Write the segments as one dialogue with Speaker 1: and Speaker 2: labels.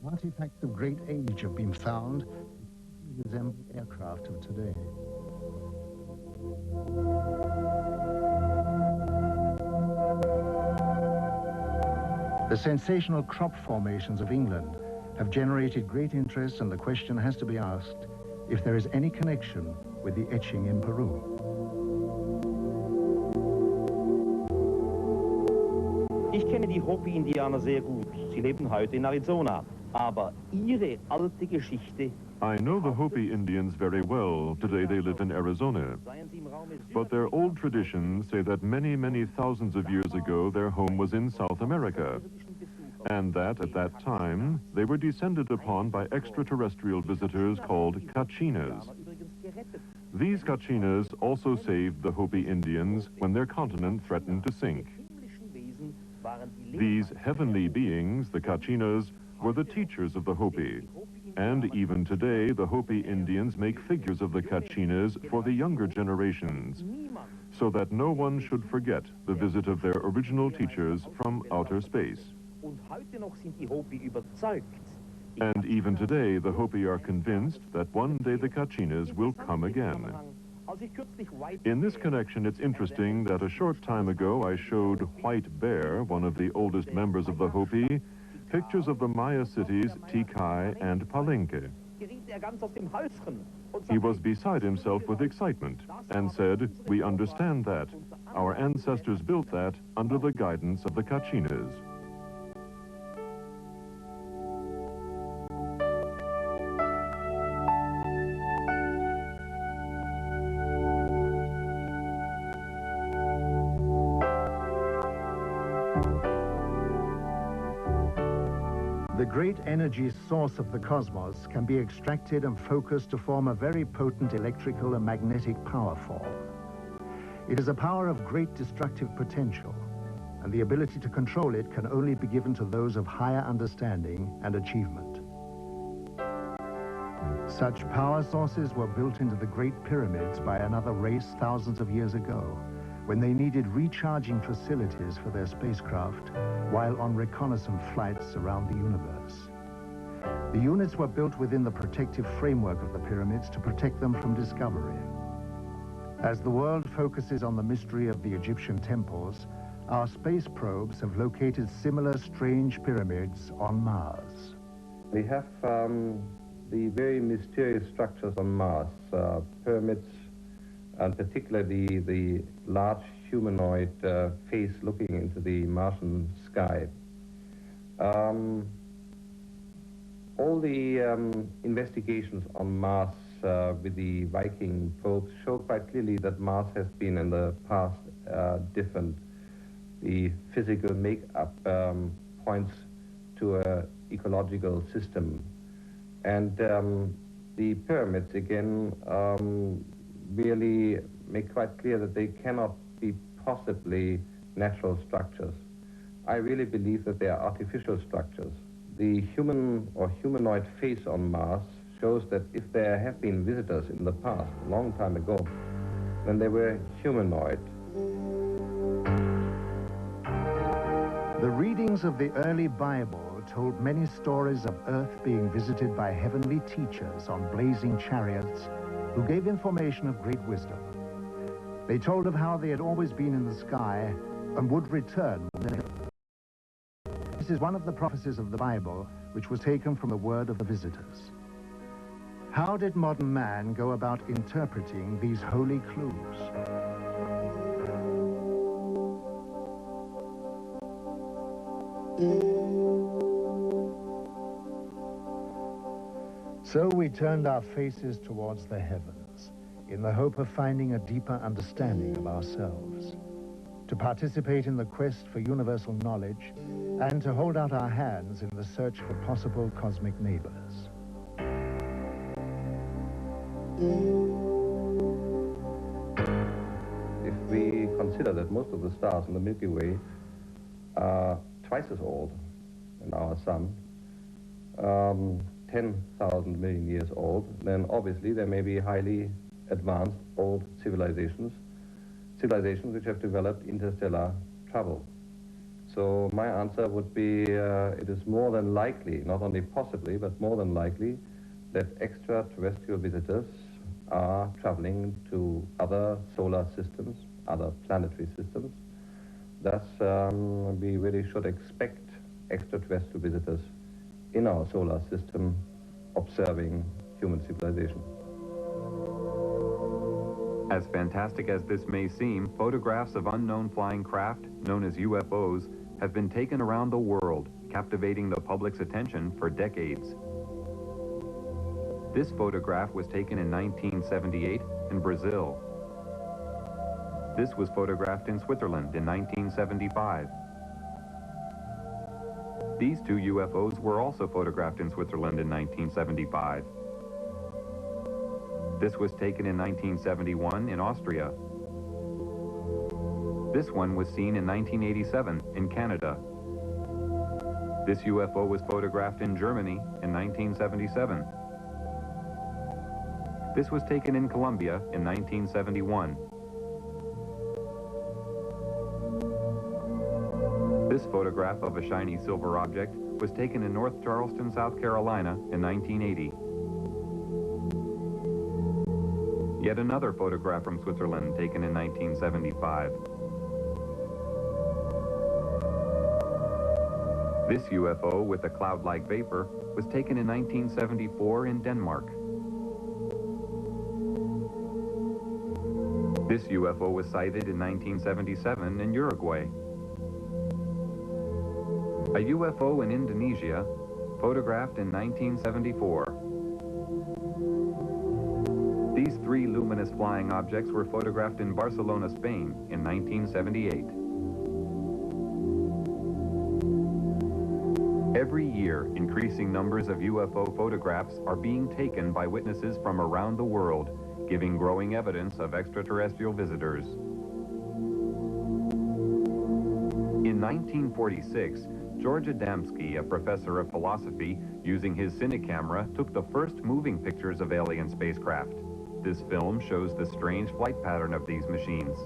Speaker 1: Artifacts of great age have been found, resemble aircraft of today. The sensational crop formations of England have generated great interest, and the question has to be asked if there is any connection with the etching in Peru.
Speaker 2: Ich kenne die Hopi-Indianer sehr gut. Sie leben heute in Arizona. Aber ihre alte Geschichte...
Speaker 3: I know the Hopi Indians very well. Today they live in Arizona. But their old traditions say that many, many thousands of years ago their home was in South America. And that at that time they were descended upon by extraterrestrial visitors called Kachinas. These Kachinas also saved the Hopi Indians when their continent threatened to sink. These heavenly beings, the Kachinas, were the teachers of the Hopi. And even today, the Hopi Indians make figures of the Kachinas for the younger generations, so that no one should forget the visit of their original teachers from outer space. And even today, the Hopi are convinced that one day the Kachinas will come again. In this connection, it's interesting that a short time ago I showed White Bear, one of the oldest members of the Hopi, pictures of the Maya cities Tikal and Palenque. He was beside himself with excitement and said, "We understand that. Our ancestors built that under the guidance of the Kachinas."
Speaker 1: The great energy source of the cosmos can be extracted and focused to form a very potent electrical and magnetic power form. It is a power of great destructive potential, and the ability to control it can only be given to those of higher understanding and achievement. Such power sources were built into the Great Pyramids by another race thousands of years ago, when they needed recharging facilities for their spacecraft while on reconnaissance flights around the universe. The units were built within the protective framework of the pyramids to protect them from discovery. As the world focuses on the mystery of the Egyptian temples, our space probes have located similar strange pyramids on Mars.
Speaker 4: We have the very mysterious structures on Mars, pyramids, and particularly the large humanoid face looking into the Martian sky. All the investigations on Mars with the Viking probes show quite clearly that Mars has been in the past different. The physical makeup points to an ecological system. And the pyramids, again, really make quite clear that they cannot be possibly natural structures. I really believe that they are artificial structures. The human or humanoid face on Mars shows that if there have been visitors in the past, a long time ago, then they were humanoid.
Speaker 1: The readings of the early Bible told many stories of Earth being visited by heavenly teachers on blazing chariots who gave information of great wisdom. They told of how they had always been in the sky and would return one day. This is one of the prophecies of the Bible, which was taken from the word of the visitors. How did modern man go about interpreting these holy clues? So we turned our faces towards the heavens, in the hope of finding a deeper understanding of ourselves, to participate in the quest for universal knowledge, and to hold out our hands in the search for possible cosmic neighbors.
Speaker 4: If we consider that most of the stars in the Milky Way are twice as old than our sun, 10,000 million years old, then obviously there may be highly advanced old civilizations which have developed interstellar travel. So my answer would be it is more than likely, not only possibly, but more than likely, that extraterrestrial visitors are traveling to other solar systems, other planetary systems. Thus, we really should expect extraterrestrial visitors in our solar system observing human civilization.
Speaker 5: As fantastic as this may seem, photographs of unknown flying craft, known as UFOs, have been taken around the world, captivating the public's attention for decades. This photograph was taken in 1978 in Brazil. This was photographed in Switzerland in 1975. These two UFOs were also photographed in Switzerland in 1975. This was taken in 1971 in Austria. This one was seen in 1987 in Canada. This UFO was photographed in Germany in 1977. This was taken in Colombia in 1971. This photograph of a shiny silver object was taken in North Charleston, South Carolina in 1980. Yet another photograph from Switzerland taken in 1975. This UFO with a cloud-like vapor was taken in 1974 in Denmark. This UFO was sighted in 1977 in Uruguay. A UFO in Indonesia, photographed in 1974. These three luminous flying objects were photographed in Barcelona, Spain in 1978. Every year, increasing numbers of UFO photographs are being taken by witnesses from around the world, giving growing evidence of extraterrestrial visitors. In 1946, George Adamski, a professor of philosophy, using his cinecamera, took the first moving pictures of alien spacecraft. This film shows the strange flight pattern of these machines.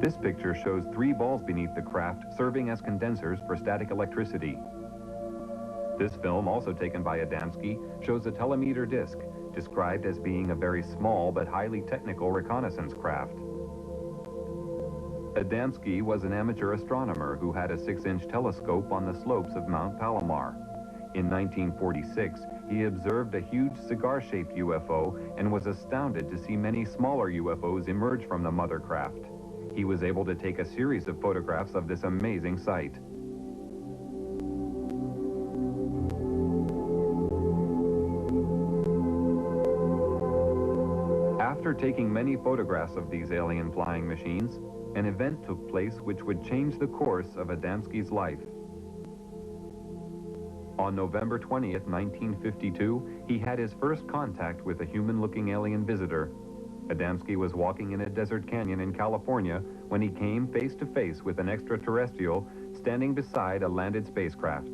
Speaker 5: This picture shows three balls beneath the craft serving as condensers for static electricity. This film, also taken by Adamski, shows a telemeter disc, described as being a very small but highly technical reconnaissance craft. Adamski was an amateur astronomer who had a 6-inch telescope on the slopes of Mount Palomar. In 1946, he observed a huge cigar-shaped UFO and was astounded to see many smaller UFOs emerge from the mother craft. He was able to take a series of photographs of this amazing sight. After taking many photographs of these alien flying machines, an event took place which would change the course of Adamski's life. On November 20th, 1952, he had his first contact with a human-looking alien visitor. Adamski was walking in a desert canyon in California when he came face-to-face with an extraterrestrial standing beside a landed spacecraft.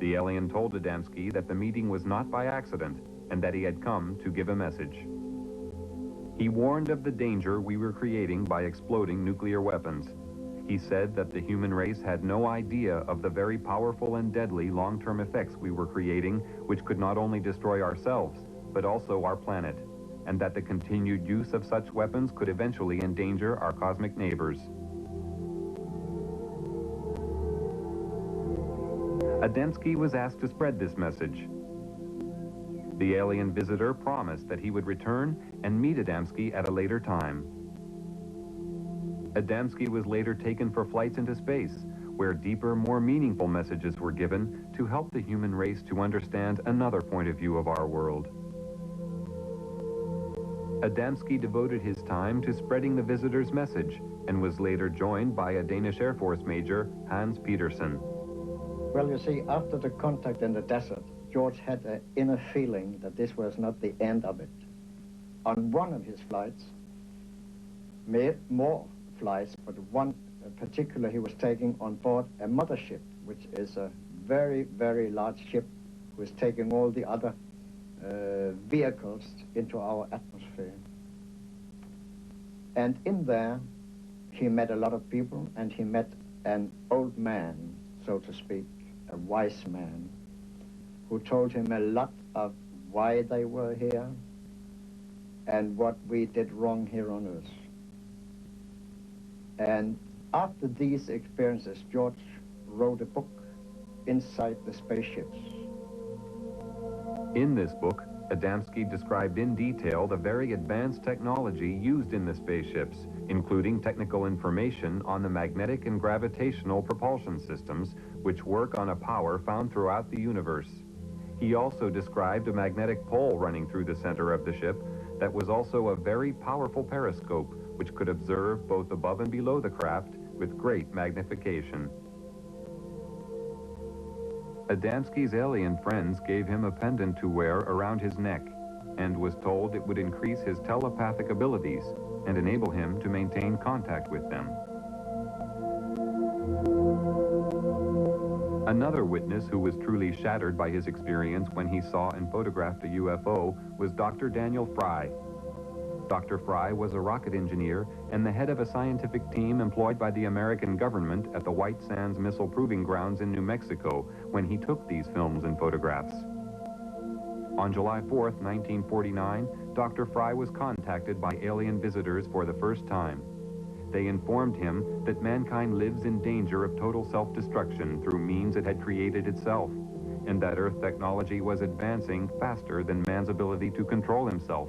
Speaker 5: The alien told Adamski that the meeting was not by accident and that he had come to give a message. He warned of the danger we were creating by exploding nuclear weapons. He said that the human race had no idea of the very powerful and deadly long-term effects we were creating, which could not only destroy ourselves, but also our planet, and that the continued use of such weapons could eventually endanger our cosmic neighbors. Adamski was asked to spread this message. The alien visitor promised that he would return and meet Adamski at a later time. Adamski was later taken for flights into space, where deeper, more meaningful messages were given to help the human race to understand another point of view of our world. Adamski devoted his time to spreading the visitor's message and was later joined by a Danish Air Force Major, Hans Petersen.
Speaker 6: Well, you see, after the contact in the desert, George had an inner feeling that this was not the end of it. On one of his flights, made more flights, but one particular he was taking on board a mothership, which is a very, very large ship who is taking all the other vehicles into our atmosphere. And in there, he met a lot of people, and he met an old man, so to speak, a wise man, who told him a lot of why they were here and what we did wrong here on Earth. And after these experiences, George wrote a book, Inside the Spaceships.
Speaker 5: In this book, Adamski described in detail the very advanced technology used in the spaceships, including technical information on the magnetic and gravitational propulsion systems, which work on a power found throughout the universe. He also described a magnetic pole running through the center of the ship that was also a very powerful periscope, which could observe both above and below the craft with great magnification. Adamski's alien friends gave him a pendant to wear around his neck and was told it would increase his telepathic abilities and enable him to maintain contact with them. Another witness who was truly shattered by his experience when he saw and photographed a UFO was Dr. Daniel Fry. Dr. Fry was a rocket engineer and the head of a scientific team employed by the American government at the White Sands Missile Proving Grounds in New Mexico when he took these films and photographs. On July 4th, 1949, Dr. Fry was contacted by alien visitors for the first time. They informed him that mankind lives in danger of total self-destruction through means it had created itself, and that Earth technology was advancing faster than man's ability to control himself.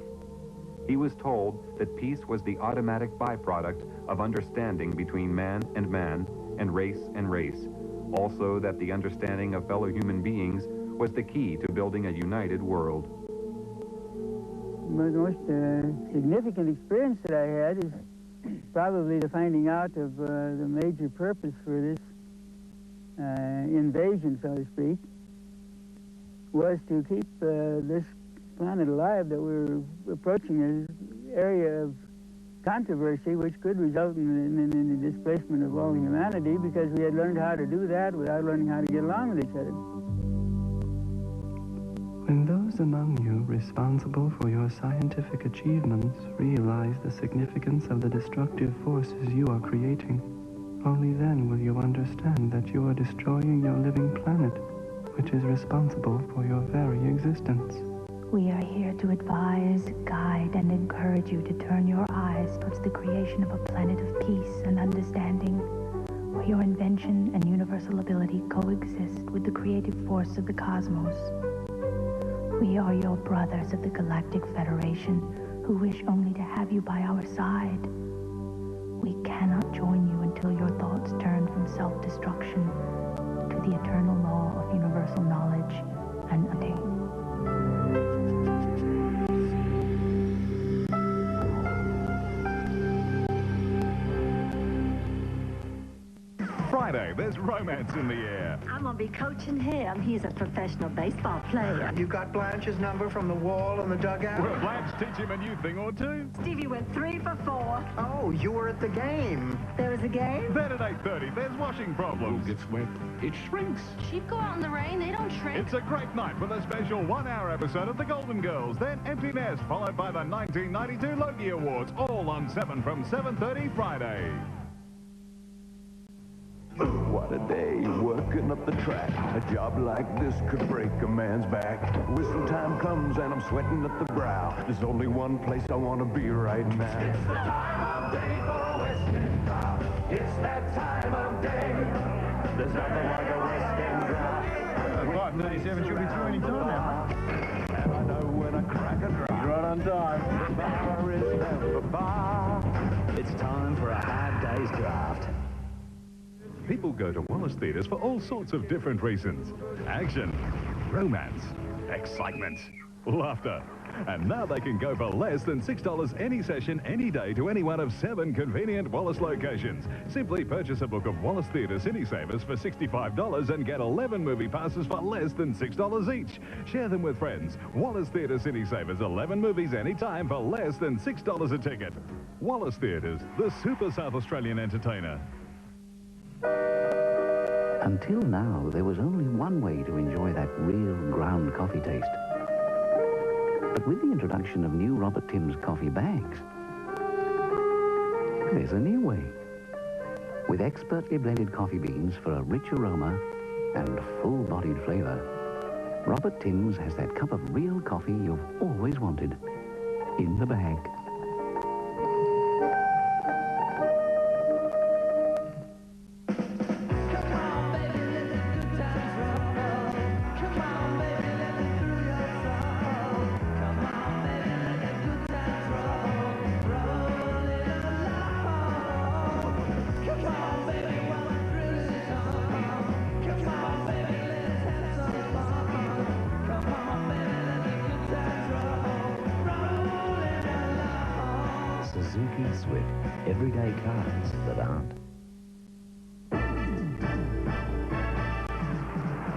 Speaker 5: He was told that peace was the automatic byproduct of understanding between man and race. Also that the understanding of fellow human beings was the key to building a united world.
Speaker 7: The most significant experience that I had is probably the finding out of the major purpose for this invasion, so to speak, was to keep this planet alive that we're approaching an area of controversy which could result in the displacement of all humanity, because we had learned how to do that without learning how to get along with each other.
Speaker 8: When those among you responsible for your scientific achievements realize the significance of the destructive forces you are creating, only then will you understand that you are destroying your living planet, which is responsible for your very existence.
Speaker 9: We are here to advise, guide, and encourage you to turn your eyes towards the creation of a planet of peace and understanding, where your invention and universal ability coexist with the creative force of the cosmos. We are your brothers of the Galactic Federation, who wish only to have you by our side. We cannot join you until your thoughts turn from self-destruction to the eternal law of universal knowledge and understanding.
Speaker 10: Friday, there's romance in the air.
Speaker 11: I'm going to be coaching him. He's a professional baseball player.
Speaker 12: You got Blanche's number from the wall in the dugout?
Speaker 10: Will Blanche teach him a new thing or two?
Speaker 11: Stevie went 3 for 4.
Speaker 12: Oh, you were at the game.
Speaker 11: There was a game?
Speaker 10: Then at 8:30, there's washing problems. Who gets wet? It shrinks.
Speaker 13: Sheep go out in the rain, they don't shrink.
Speaker 10: It's a great night with a special 1-hour episode of The Golden Girls, then Empty Nest, followed by the 1992 Logie Awards, all on 7 from 7:30 Friday.
Speaker 14: What a day, working up the track. A job like this could break a man's back. Whistle time comes and I'm sweating at the brow. There's only one place I want to be right now. It's the time of day for a West End crowd. It's that time of day. There's nothing like a West End crowd.
Speaker 15: 5:37 should be through any time now.
Speaker 14: And I know when I crack a drop.
Speaker 15: Right on time.
Speaker 14: The bar is never bar.
Speaker 16: It's time for a hard day's draft.
Speaker 10: People go to Wallace Theatres for all sorts of different reasons. Action, romance, excitement, laughter. And now they can go for less than $6 any session, any day to any one of 7 convenient Wallace locations. Simply purchase a book of Wallace Theatre Cine-Savers for $65 and get 11 movie passes for less than $6 each. Share them with friends. Wallace Theatre Cine-Savers, 11 movies anytime for less than $6 a ticket. Wallace Theatres, the super South Australian entertainer.
Speaker 16: Until now, there was only one way to enjoy that real ground coffee taste. But with the introduction of new Robert Timms coffee bags, there's a new way. With expertly blended coffee beans for a rich aroma and full-bodied flavor, Robert Timms has that cup of real coffee you've always wanted in the bag. Suzuki Swift, everyday cars that aren't.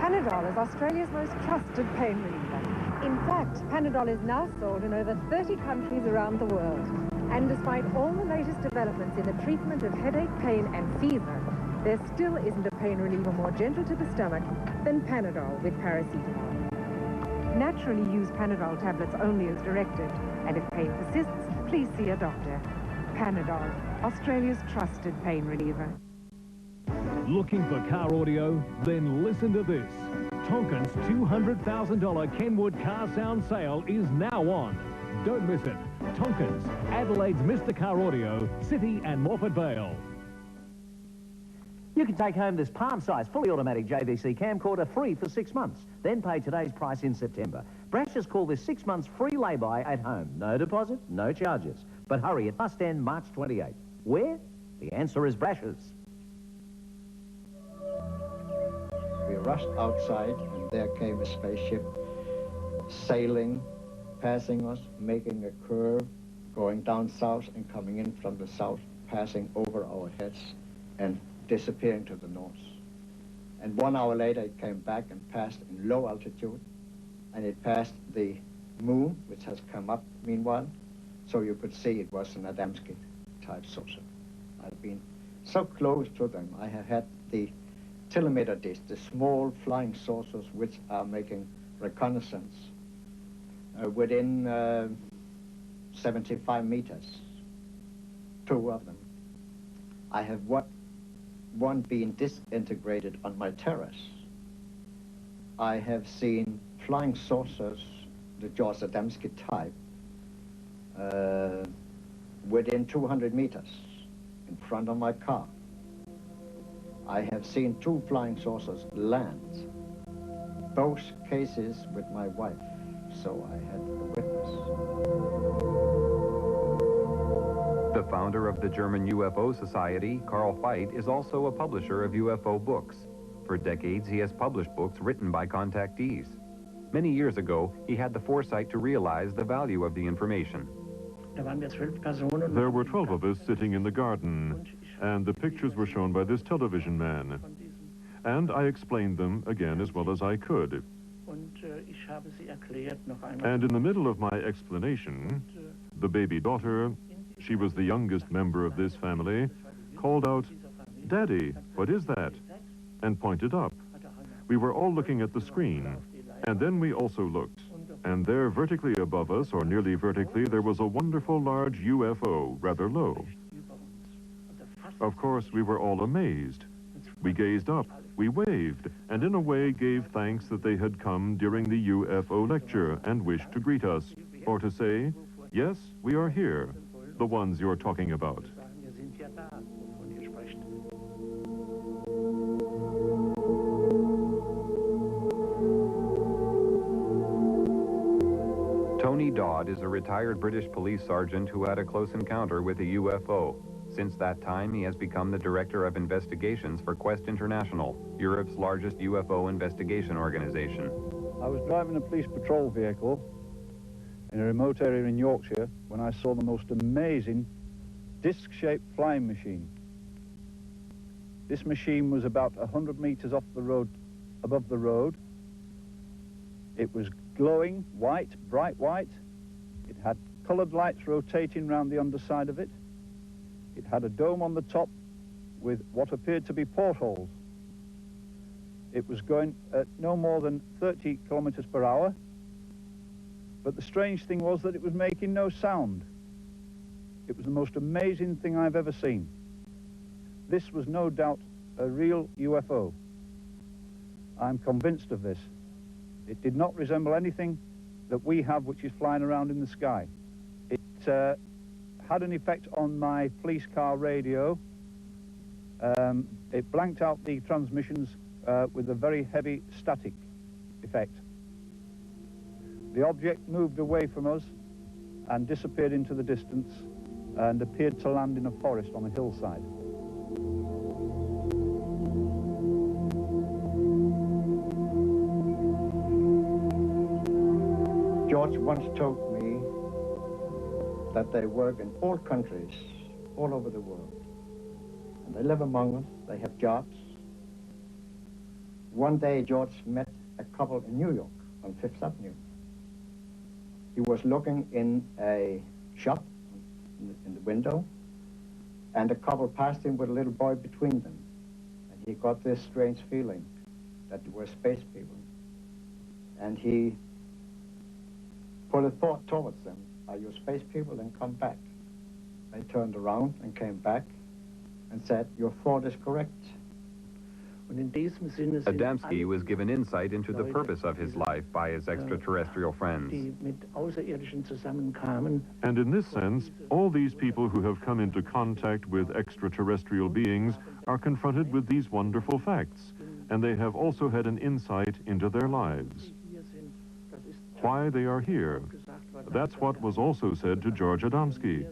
Speaker 17: Panadol is Australia's most trusted pain reliever. In fact, Panadol is now sold in over 30 countries around the world. And despite all the latest developments in the treatment of headache, pain and fever, there still isn't a pain reliever more gentle to the stomach than Panadol with paracetamol. Naturally use Panadol tablets only as directed, and if pain persists, please see a doctor. Panadol, Australia's trusted pain reliever.
Speaker 18: Looking for car audio? Then listen to this. Tonkin's $200,000 Kenwood car sound sale is now on. Don't miss it. Tonkin's, Adelaide's Mr. Car Audio, City and Morphett Vale.
Speaker 19: You can take home this palm-sized, fully automatic JVC camcorder free for 6 months. Then pay today's price in September. Brashers call this 6 months free lay-by at home. No deposit, no charges. But hurry, it must end March 28. Where? The answer is Brashers.
Speaker 6: We rushed outside, and there came a spaceship sailing, passing us, making a curve, going down south and coming in from the south, passing over our heads and disappearing to the north. And 1 hour later, it came back and passed in low altitude, and it passed the moon, which has come up meanwhile, so you could see it was an Adamski-type saucer. I've been so close to them. I have had the telemeter dish, the small flying saucers which are making reconnaissance within 75 meters, 2 of them. I have one being disintegrated on my terrace. I have seen flying saucers, the George Adamski type, within 200 meters in front of my car. I have seen 2 flying saucers land, both cases with my wife, so I had a witness.
Speaker 5: The founder of the German UFO Society, Carl Veit, is also a publisher of UFO books. For decades, he has published books written by contactees. Many years ago, he had the foresight to realize the value of the information.
Speaker 3: There were 12 of us sitting in the garden, and the pictures were shown by this television man. And I explained them again as well as I could. And in the middle of my explanation, the baby daughter, she was the youngest member of this family, called out, "Daddy, what is that?" and pointed up. We were all looking at the screen, and then we also looked. And there, vertically above us, or nearly vertically, there was a wonderful large UFO, rather low. Of course, we were all amazed. We gazed up, we waved, and in a way gave thanks that they had come during the UFO lecture and wished to greet us, or to say, "Yes, we are here, the ones you're talking about."
Speaker 5: Tony Dodd is a retired British police sergeant who had a close encounter with a UFO. Since that time, he has become the director of investigations for Quest International, Europe's largest UFO investigation organization.
Speaker 20: I was driving a police patrol vehicle in a remote area in Yorkshire when I saw the most amazing disc-shaped flying machine. This machine was about 100 meters off the road, above the road. It was glowing white, bright white. It had colored lights rotating around the underside of it. It had a dome on the top with what appeared to be portholes. It was going at no more than 30 kilometers per hour. But the strange thing was that it was making no sound. It was the most amazing thing I've ever seen. This was no doubt a real UFO. I'm convinced of this. It did not resemble anything that we have which is flying around in the sky. It had an effect on my police car radio. It blanked out the transmissions with a very heavy static effect. The object moved away from us and disappeared into the distance and appeared to land in a forest on a hillside.
Speaker 6: George once told me that they work in all countries, all over the world. And they live among us, they have jobs. One day George met a couple in New York on Fifth Avenue. He was looking in a shop in the window, and a couple passed him with a little boy between them. And he got this strange feeling that they were space people. And he put a thought towards them. Are you space people? Then come back. They turned around and came back and said, your thought is correct.
Speaker 5: Adamski was given insight into the purpose of his life by his extraterrestrial friends.
Speaker 3: And in this sense, all these people who have come into contact with extraterrestrial beings are confronted with these wonderful facts, and they have also had an insight into their lives. Why they are here. That's what was also said to George Adamski,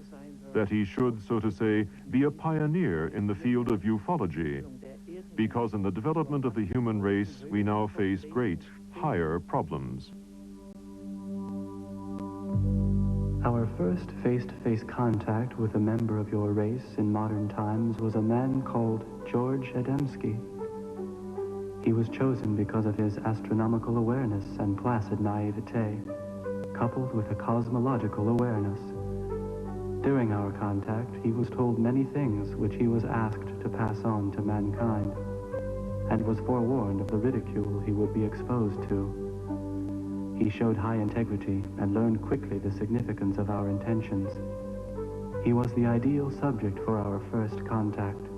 Speaker 3: that he should, so to say, be a pioneer in the field of ufology, because in the development of the human race, we now face great, higher problems.
Speaker 8: Our first face-to-face contact with a member of your race in modern times was a man called George Adamski. He was chosen because of his astronomical awareness and placid naivete, coupled with a cosmological awareness. During our contact, he was told many things which he was asked to pass on to mankind, and was forewarned of the ridicule he would be exposed to. He showed high integrity and learned quickly the significance of our intentions. He was the ideal subject for our first contact.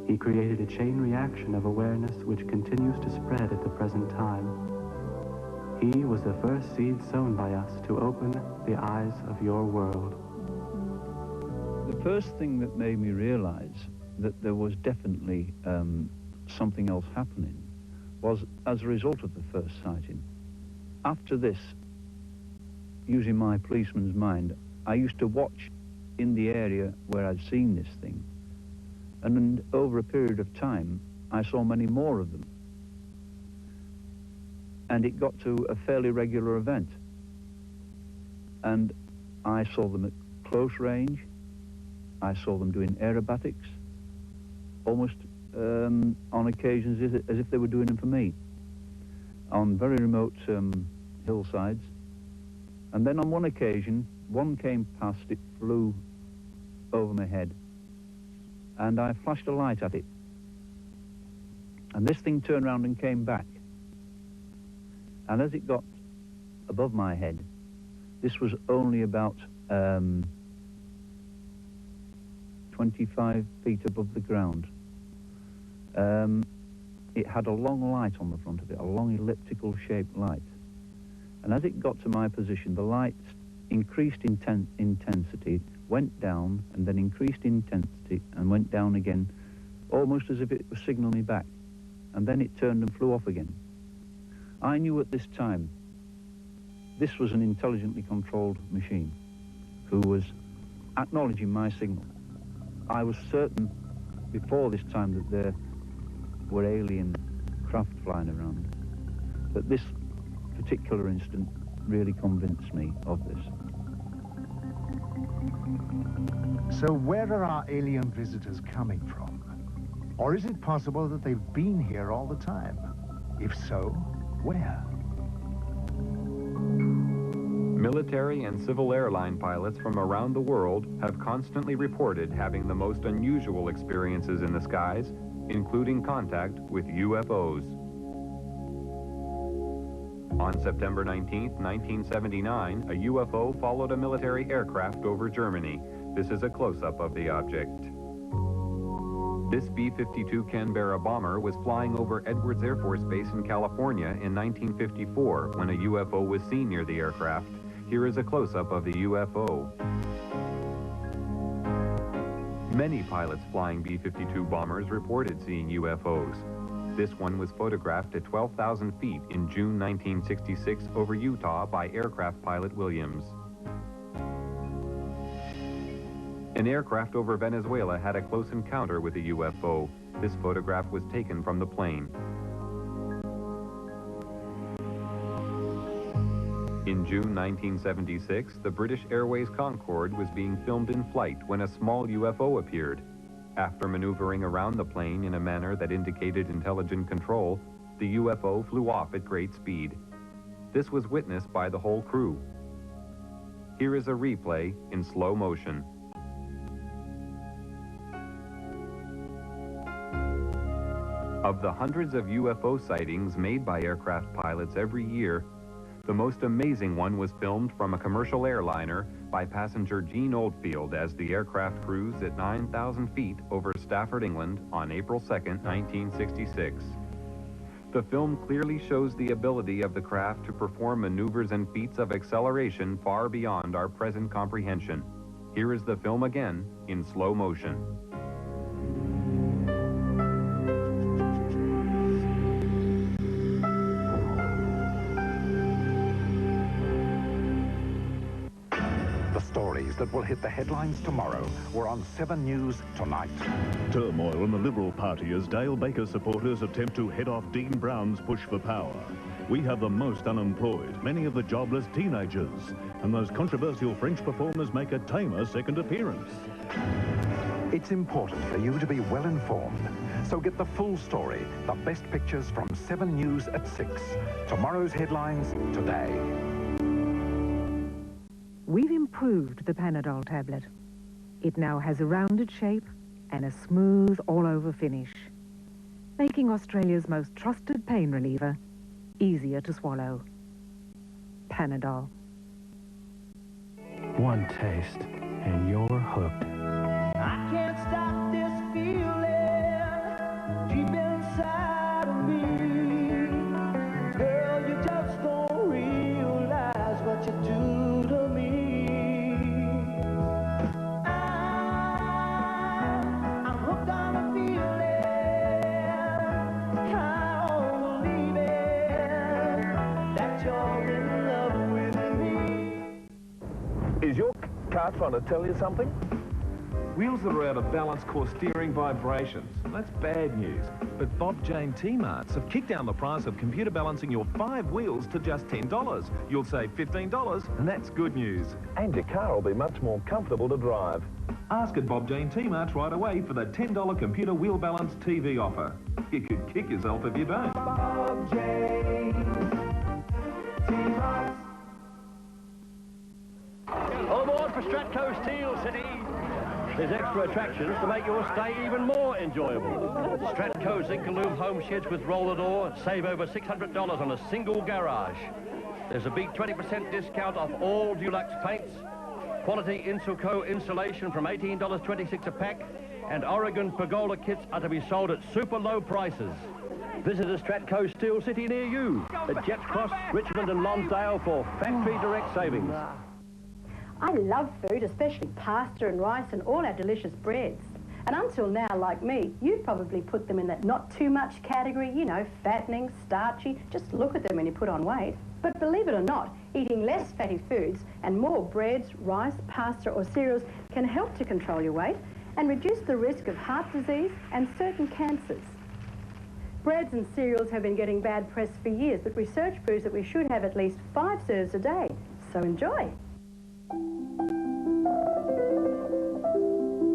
Speaker 8: He created a chain reaction of awareness which continues to spread at the present time. He was the first seed sown by us to open the eyes of your world.
Speaker 20: The first thing that made me realize that there was definitely something else happening was as a result of the first sighting. After this, using my policeman's mind, I used to watch in the area where I'd seen this thing, and over a period of time I saw many more of them, and it got to a fairly regular event, and I saw them at close range. I saw them doing aerobatics, almost on occasions as if they were doing them for me, on very remote hillsides. And then on one occasion, one came past, it flew over my head, and I flashed a light at it. And this thing turned around and came back. And as it got above my head, this was only about 25 feet above the ground. It had a long light on the front of it, a long elliptical shaped light. And as it got to my position, the light increased intensity, went down, and then increased intensity and went down again, almost as if it was signaling me back. And then it turned and flew off again. I knew at this time this was an intelligently controlled machine who was acknowledging my signal. I was certain before this time that there were alien craft flying around, but this particular incident really convinced me of this.
Speaker 1: So where are our alien visitors coming from? Or is it possible that they've been here all the time? If so, where?
Speaker 5: Military and civil airline pilots from around the world have constantly reported having the most unusual experiences in the skies, including contact with UFOs. On September 19, 1979, a UFO followed a military aircraft over Germany. This is a close-up of the object. This B-52 Canberra bomber was flying over Edwards Air Force Base in California in 1954 when a UFO was seen near the aircraft. Here is a close-up of the UFO. Many pilots flying B-52 bombers reported seeing UFOs. This one was photographed at 12,000 feet in June 1966 over Utah by aircraft pilot Williams. An aircraft over Venezuela had a close encounter with a UFO. This photograph was taken from the plane. In June 1976, the British Airways Concorde was being filmed in flight when a small UFO appeared. After maneuvering around the plane in a manner that indicated intelligent control, the UFO flew off at great speed. This was witnessed by the whole crew. Here is a replay in slow motion. Of the hundreds of UFO sightings made by aircraft pilots every year, the most amazing one was filmed from a commercial airliner by passenger Gene Oldfield as the aircraft cruised at 9,000 feet over Stafford, England on April 2nd, 1966. The film clearly shows the ability of the craft to perform maneuvers and feats of acceleration far beyond our present comprehension. Here is the film again in slow motion.
Speaker 21: Stories that will hit the headlines tomorrow were on 7 News tonight.
Speaker 10: Turmoil in the Liberal Party as Dale Baker supporters attempt to head off Dean Brown's push for power. We have the most unemployed, many of the jobless teenagers, and those controversial French performers make a tamer second appearance.
Speaker 21: It's important for you to be well informed, so get the full story, the best pictures from 7 News at 6. Tomorrow's headlines today.
Speaker 17: We've improved the Panadol tablet. It now has a rounded shape and a smooth all-over finish, making Australia's most trusted pain reliever easier to swallow. Panadol.
Speaker 22: One taste, and you're hooked.
Speaker 23: I can't stop this feeling deep inside of me. Girl, you just don't realize what you do to me. I'm hooked on a feeling. I don't believe it, that you're in love with me.
Speaker 24: Is your car trying to tell you something? Wheels that are out of balance cause steering vibrations. That's bad news. But Bob Jane T-Marts have kicked down the price of computer balancing your 5 wheels to just $10. You'll save $15, and that's good news. And your car will be much more comfortable to drive. Ask at Bob Jane T-Marts right away for the $10 computer wheel balance TV offer. You could kick yourself if you don't.
Speaker 23: Bob Jane T-Marts.
Speaker 25: All aboard for Stratco Steel City. There's extra attractions to make your stay even more enjoyable. Stratco Zinc and Loom home sheds with roller door save over $600 on a single garage. There's a big 20% discount off all Dulux paints. Quality Insulco insulation from $18.26 a pack. And Oregon Pergola kits are to be sold at super low prices. Visit a Stratco Steel City near you at Jets Cross, Richmond and Lonsdale for factory direct savings.
Speaker 26: I love food, especially pasta and rice and all our delicious breads. And until now, like me, you'd probably put them in that not too much category, you know, fattening, starchy. Just look at them when you put on weight. But believe it or not, eating less fatty foods and more breads, rice, pasta or cereals can help to control your weight and reduce the risk of heart disease and certain cancers. Breads and cereals have been getting bad press for years, but research proves that we should have at least 5 serves a day. So enjoy.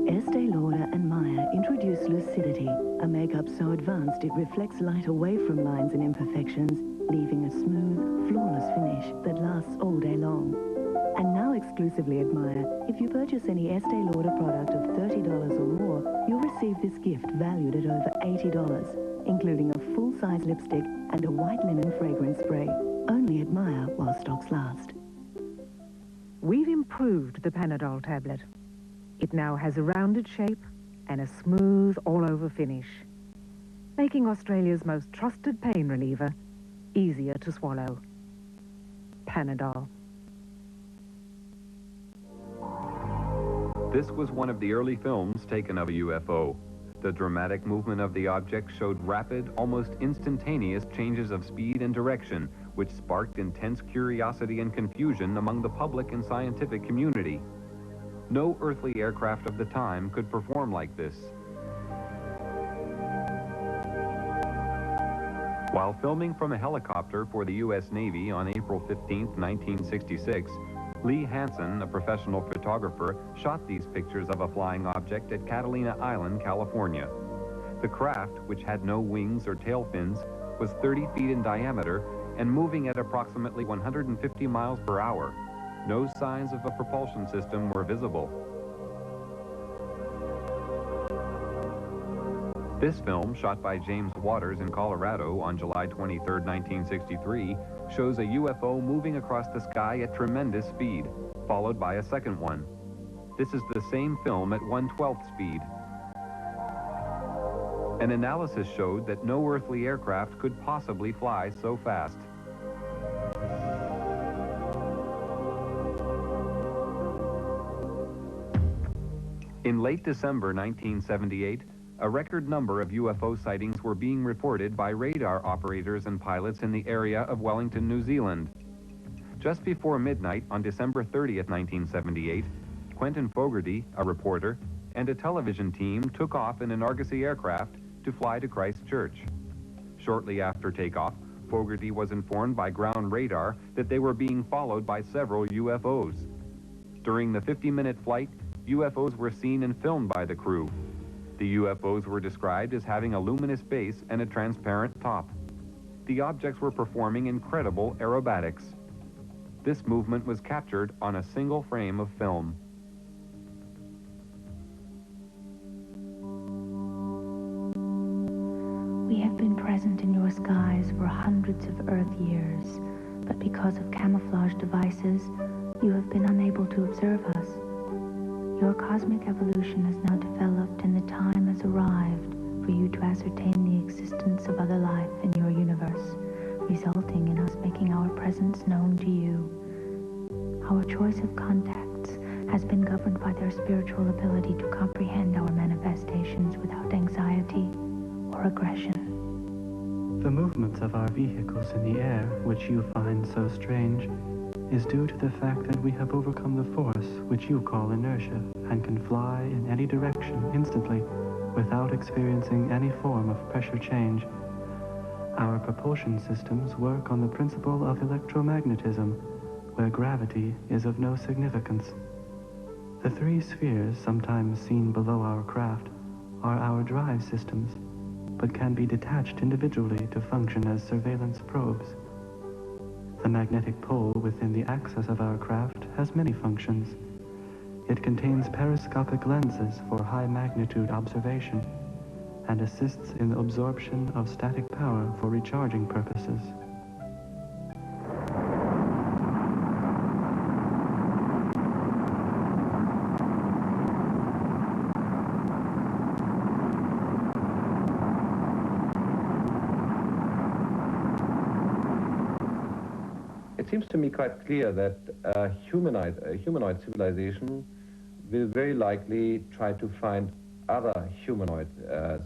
Speaker 27: Estee Lauder and Maya introduced Lucidity, a makeup so advanced it reflects light away from lines and imperfections, leaving a smooth, flawless finish that lasts all day long. And now exclusively at Maya, if you purchase any Estee Lauder product of $30 or more, you'll receive this gift valued at over $80, including a full-size lipstick and a white linen fragrance spray. Only at Maya while stocks last.
Speaker 17: We've improved the Panadol tablet. It now has a rounded shape and a smooth all-over finish, making Australia's most trusted pain reliever easier to swallow. Panadol.
Speaker 5: This was one of the early films taken of a UFO. The dramatic movement of the object showed rapid, almost instantaneous changes of speed and direction, which sparked intense curiosity and confusion among the public and scientific community. No earthly aircraft of the time could perform like this. While filming from a helicopter for the U.S. Navy on April 15, 1966, Lee Hansen, a professional photographer, shot these pictures of a flying object at Catalina Island, California. The craft, which had no wings or tail fins, was 30 feet in diameter and moving at approximately 150 miles per hour. No signs of a propulsion system were visible. This film, shot by James Waters in Colorado on July 23, 1963, shows a UFO moving across the sky at tremendous speed, followed by a second one. This is the same film at 1/12th speed. An analysis showed that no earthly aircraft could possibly fly so fast. In late December 1978, a record number of UFO sightings were being reported by radar operators and pilots in the area of Wellington, New Zealand. Just before midnight on December 30th, 1978, Quentin Fogarty, a reporter, and a television team took off in an Argosy aircraft to fly to Christchurch. Shortly after takeoff, Fogarty was informed by ground radar that they were being followed by several UFOs. During the 50-minute flight, UFOs were seen and filmed by the crew. The UFOs were described as having a luminous base and a transparent top. The objects were performing incredible aerobatics. This movement was captured on a single frame of film.
Speaker 2: We have been present in your skies for hundreds of Earth years, but because of camouflage devices, you have been unable to observe us. Your cosmic evolution has now developed and the time has arrived for you to ascertain the existence of other life in your universe, resulting in us making our presence known to you. Our choice of contacts has been governed by their spiritual ability to comprehend our manifestations without anxiety or aggression.
Speaker 8: The movements of our vehicles in the air, which you find so strange, is due to the fact that we have overcome the force which you call inertia and can fly in any direction instantly without experiencing any form of pressure change. Our propulsion systems work on the principle of electromagnetism, where gravity is of no significance. The three spheres sometimes seen below our craft are our drive systems, but can be detached individually to function as surveillance probes. The magnetic pole within the axis of our craft has many functions. It contains periscopic lenses for high-magnitude observation and assists in the absorption of static power for recharging purposes.
Speaker 4: It seems to me quite clear that a humanoid civilization will very likely try to find other humanoid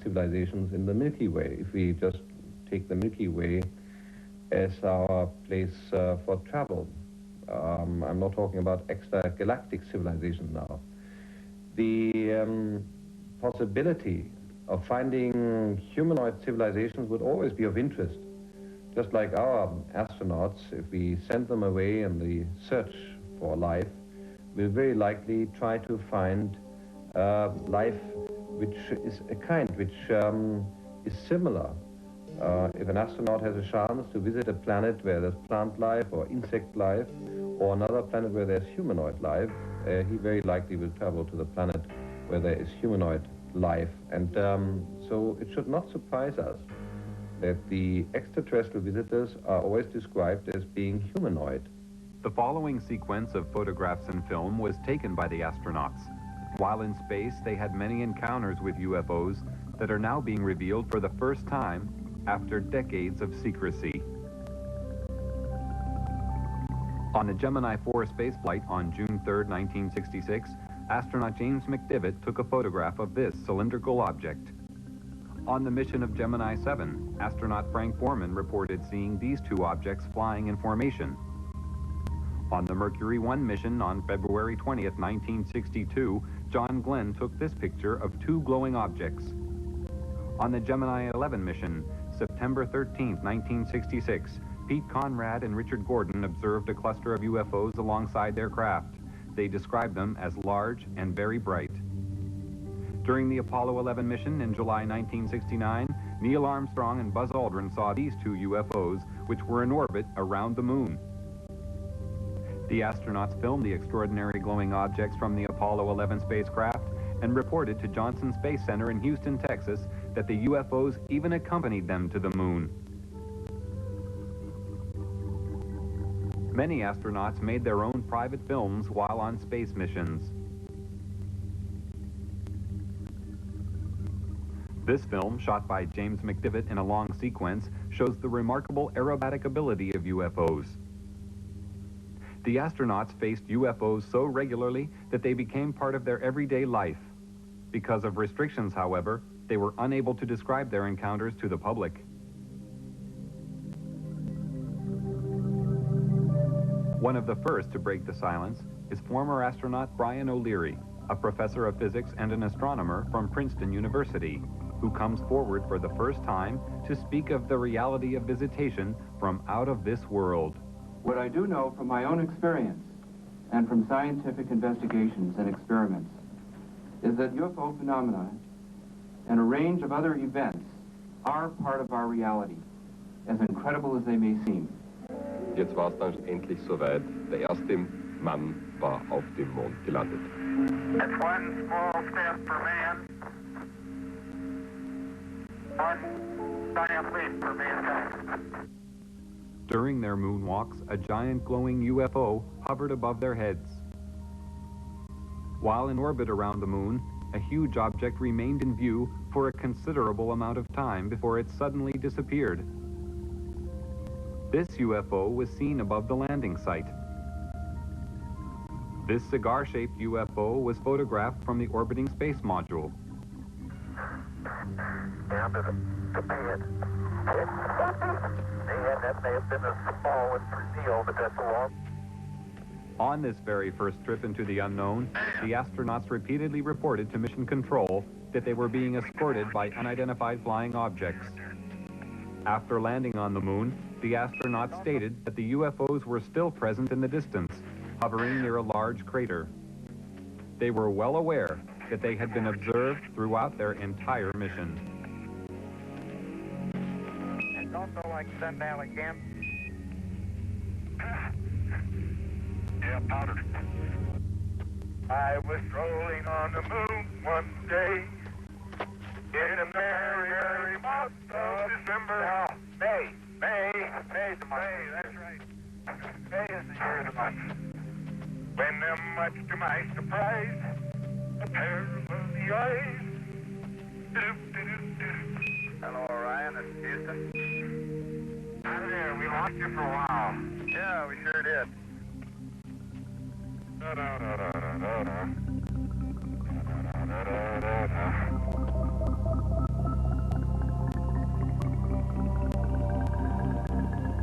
Speaker 4: civilizations in the Milky Way, if we just take the Milky Way as our place for travel. I'm not talking about extragalactic civilizations now. The possibility of finding humanoid civilizations would always be of interest. Just like our astronauts, if we send them away in the search for life, we'll very likely try to find life which is a kind which is similar. If an astronaut has a chance to visit a planet where there's plant life or insect life, or another planet where there's humanoid life, he very likely will travel to the planet where there is humanoid life. And so it should not surprise us that the extraterrestrial visitors are always described as being humanoid.
Speaker 5: The following sequence of photographs and film was taken by the astronauts. While in space, they had many encounters with UFOs that are now being revealed for the first time after decades of secrecy. On the Gemini 4 spaceflight on June 3, 1966, astronaut James McDivitt took a photograph of this cylindrical object. On the mission of Gemini 7, astronaut Frank Borman reported seeing these two objects flying in formation. On the Mercury 1 mission on February 20, 1962, John Glenn took this picture of two glowing objects. On the Gemini 11 mission, September 13, 1966, Pete Conrad and Richard Gordon observed a cluster of UFOs alongside their craft. They described them as large and very bright. During the Apollo 11 mission in July 1969, Neil Armstrong and Buzz Aldrin saw these two UFOs, which were in orbit around the moon. The astronauts filmed the extraordinary glowing objects from the Apollo 11 spacecraft and reported to Johnson Space Center in Houston, Texas, that the UFOs even accompanied them to the moon. Many astronauts made their own private films while on space missions. This film, shot by James McDivitt in a long sequence, shows the remarkable aerobatic ability of UFOs. The astronauts faced UFOs so regularly that they became part of their everyday life. Because of restrictions, however, they were unable to describe their encounters to the public. One of the first to break the silence is former astronaut Brian O'Leary, a professor of physics and an astronomer from Princeton University, who comes forward for the first time to speak of the reality of visitation from out of this world.
Speaker 7: What I do know from my own experience and from scientific investigations and experiments is that UFO phenomena and a range of other events are part of our reality, as incredible as they may seem.
Speaker 9: Jetzt war es dann endlich soweit. Der erste Mann war auf dem Mond gelandet.
Speaker 11: That's one small step for man, one giant leap for mankind.
Speaker 5: During their moonwalks, a giant glowing UFO hovered above their heads. While in orbit around the moon, a huge object remained in view for a considerable amount of time before it suddenly disappeared. This UFO was seen above the landing site. This cigar-shaped UFO was photographed from the orbiting space module.
Speaker 11: Down to the pad. That may have been a small deal, but that's a long.
Speaker 5: On this very first trip into the unknown, the astronauts repeatedly reported to Mission Control that they were being escorted by unidentified flying objects. After landing on the moon, the astronauts stated that the UFOs were still present in the distance, hovering near a large crater. They were well aware that they had been observed throughout their entire mission.
Speaker 11: It's also like sundown again. Yeah, powder. I was strolling on the moon one day in a merry, merry month of December. No, May's the month. May, that's right. May is the year of the month. When, much to my surprise, a pair of the eyes. Hello, Ryan. It's Houston. Hi there. We lost you for a while. Yeah, we sure did.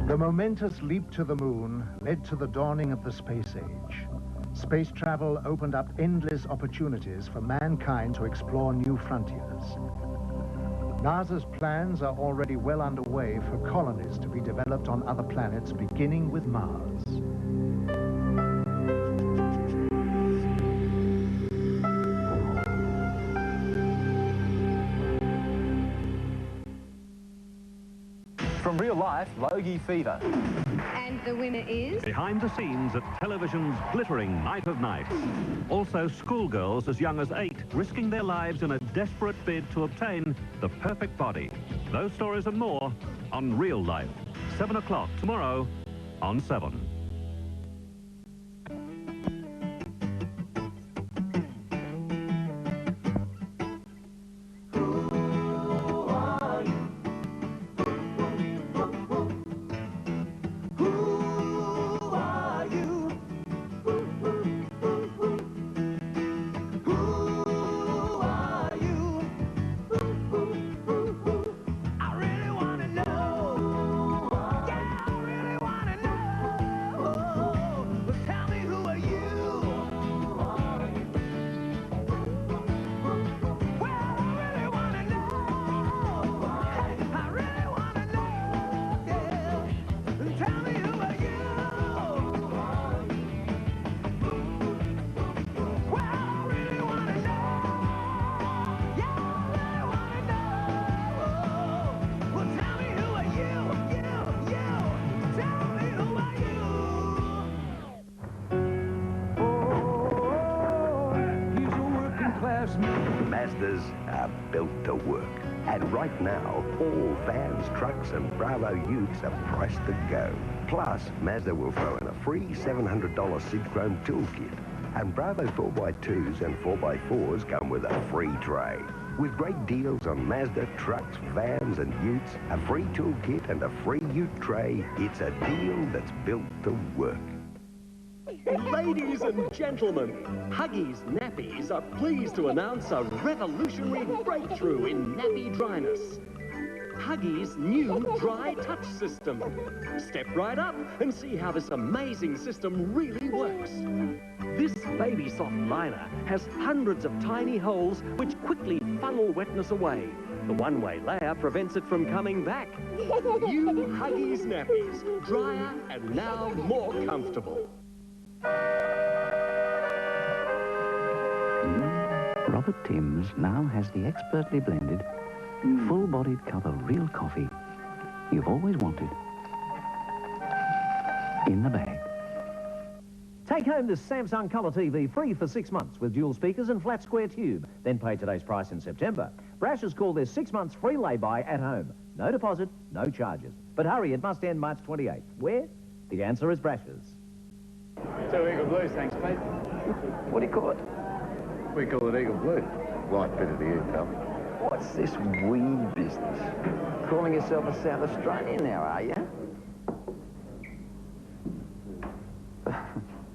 Speaker 1: The momentous leap to the moon led to the dawning of the space age. Space travel opened up endless opportunities for mankind to explore new frontiers. NASA's plans are already well underway for colonies to be developed on other planets, beginning with Mars.
Speaker 12: From real life, Logie Fever.
Speaker 13: And the winner is?
Speaker 18: Behind the scenes at television's glittering Night of Nights. Also, schoolgirls as young as 8 risking their lives in a desperate bid to obtain the perfect body. Those stories and more on Real Life. 7 o'clock tomorrow on 7.
Speaker 3: Mazdas are built to work. And right now, all vans, trucks and Bravo Utes are priced to go. Plus, Mazda will throw in a free $700 Chrome toolkit. And Bravo 4x2s and 4x4s come with a free tray. With great deals on Mazda trucks, vans and utes, a free toolkit and a free ute tray, it's a deal that's built to work.
Speaker 6: Ladies and gentlemen, Huggies Nappies are pleased to announce a revolutionary breakthrough in nappy dryness. Huggies' new dry touch system. Step right up and see how this amazing system really works. This baby soft liner has hundreds of tiny holes which quickly funnel wetness away. The one-way layer prevents it from coming back. New Huggies Nappies, drier and now more comfortable.
Speaker 14: Robert Timms now has the expertly blended, full-bodied cup of real coffee you've always wanted in the bag.
Speaker 12: Take home this Samsung Colour TV free for 6 months with dual speakers and flat square tube. Then pay today's price in September. Brash has called this 6 months free lay-by at home. No deposit, no charges. But hurry, it must end March 28th. Where? The answer is Brash's.
Speaker 15: 2 Eagle Blues, thanks, mate.
Speaker 14: What do you call it?
Speaker 15: We call it Eagle Blue. Light bit of the air, pal.
Speaker 14: What's this weed business? Calling yourself a South Australian now, are you?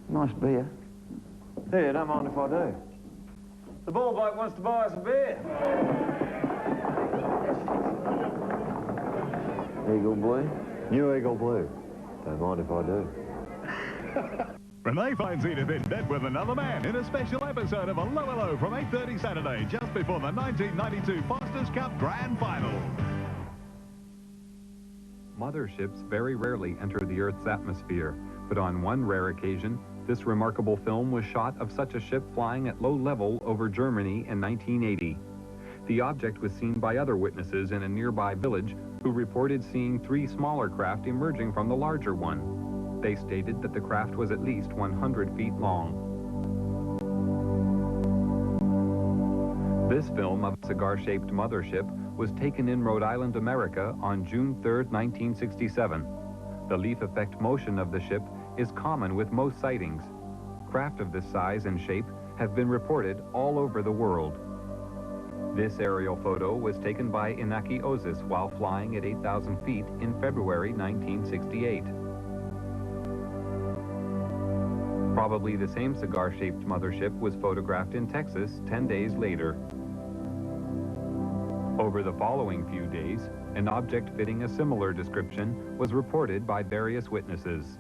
Speaker 14: Nice beer.
Speaker 15: Yeah, don't mind if I do. The ball bloke wants to buy us a beer.
Speaker 14: Eagle Blue?
Speaker 15: New Eagle Blue. Don't mind if I do.
Speaker 10: Renee finds Edith in bed with another man in a special episode of Hello Hello from 8:30 Saturday, just before the 1992 Foster's Cup Grand Final.
Speaker 5: Motherships very rarely enter the Earth's atmosphere, but on one rare occasion, this remarkable film was shot of such a ship flying at low level over Germany in 1980. The object was seen by other witnesses in a nearby village who reported seeing 3 smaller craft emerging from the larger one. They stated that the craft was at least 100 feet long. This film of a cigar-shaped mothership was taken in Rhode Island, America on June 3, 1967. The leaf effect motion of the ship is common with most sightings. Craft of this size and shape have been reported all over the world. This aerial photo was taken by Inaki Ozis while flying at 8,000 feet in February 1968. Probably the same cigar-shaped mothership was photographed in Texas 10 days later. Over the following few days, an object fitting a similar description was reported by various witnesses.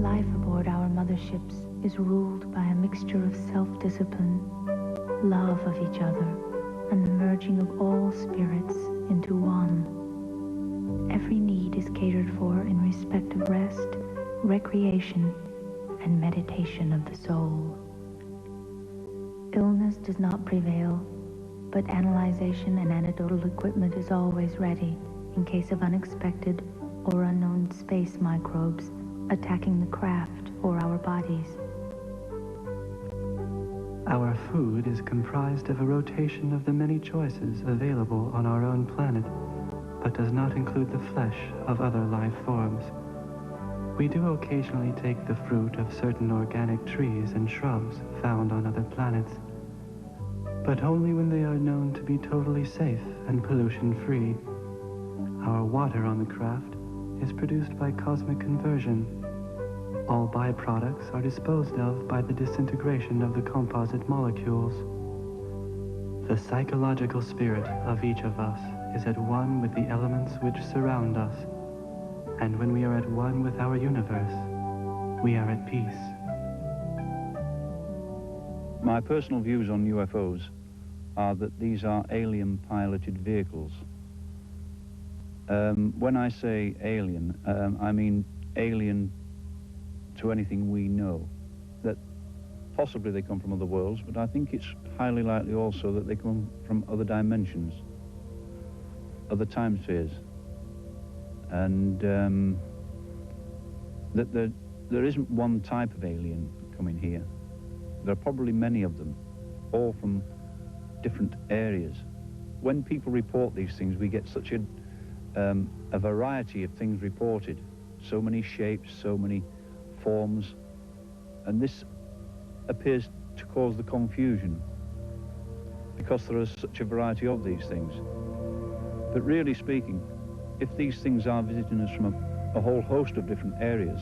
Speaker 2: Life aboard our motherships is ruled by a mixture of self-discipline, love of each other, and the merging of all spirits into one. Every need is catered for in respect of rest, recreation, and meditation of the soul. Illness does not prevail, but analyzation and anecdotal equipment is always ready in case of unexpected or unknown space microbes attacking the craft or our bodies.
Speaker 8: Our food is comprised of a rotation of the many choices available on our own planet, but does not include the flesh of other life forms. We do occasionally take the fruit of certain organic trees and shrubs found on other planets, but only when they are known to be totally safe and pollution-free. Our water on the craft is produced by cosmic conversion. All byproducts are disposed of by the disintegration of the composite molecules. The psychological spirit of each of us is at one with the elements which surround us, and when we are at one with our universe, we are at peace.
Speaker 16: My personal views on UFOs are that these are alien-piloted vehicles. When I say alien, I mean alien to anything we know. That possibly they come from other worlds, but I think it's highly likely also that they come from other dimensions, other time spheres, and that the there isn't one type of alien coming here. There are probably many of them, all from different areas. When people report these things, we get such a variety of things reported. So many shapes, so many forms, and this appears to cause the confusion because there is such a variety of these things. But really speaking, if these things are visiting us from a whole host of different areas,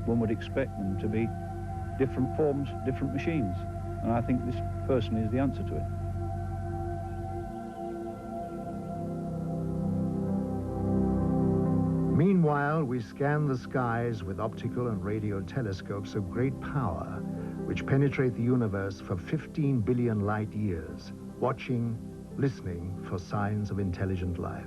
Speaker 16: one would expect them to be different forms, different machines. And I think this personally is the answer to it.
Speaker 1: Meanwhile, we scan the skies with optical and radio telescopes of great power, which penetrate the universe for 15 billion light years, watching, listening for signs of intelligent life.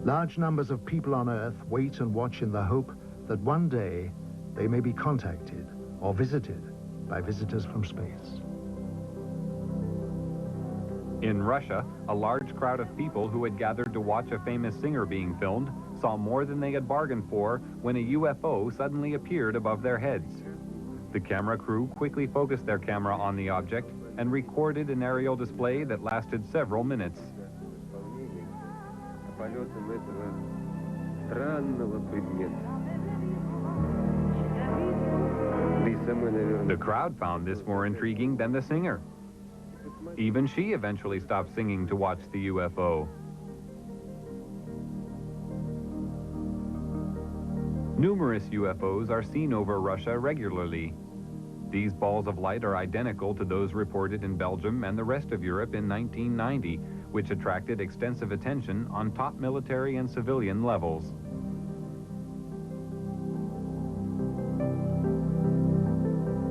Speaker 1: Large numbers of people on Earth wait and watch in the hope that one day they may be contacted or visited by visitors from space.
Speaker 5: In Russia, a large crowd of people who had gathered to watch a famous singer being filmed saw more than they had bargained for when a UFO suddenly appeared above their heads. The camera crew quickly focused their camera on the object and recorded an aerial display that lasted several minutes. The crowd found this more intriguing than the singer. Even she eventually stopped singing to watch the UFO. Numerous UFOs are seen over Russia regularly. These balls of light are identical to those reported in Belgium and the rest of Europe in 1990, which attracted extensive attention on top military and civilian levels.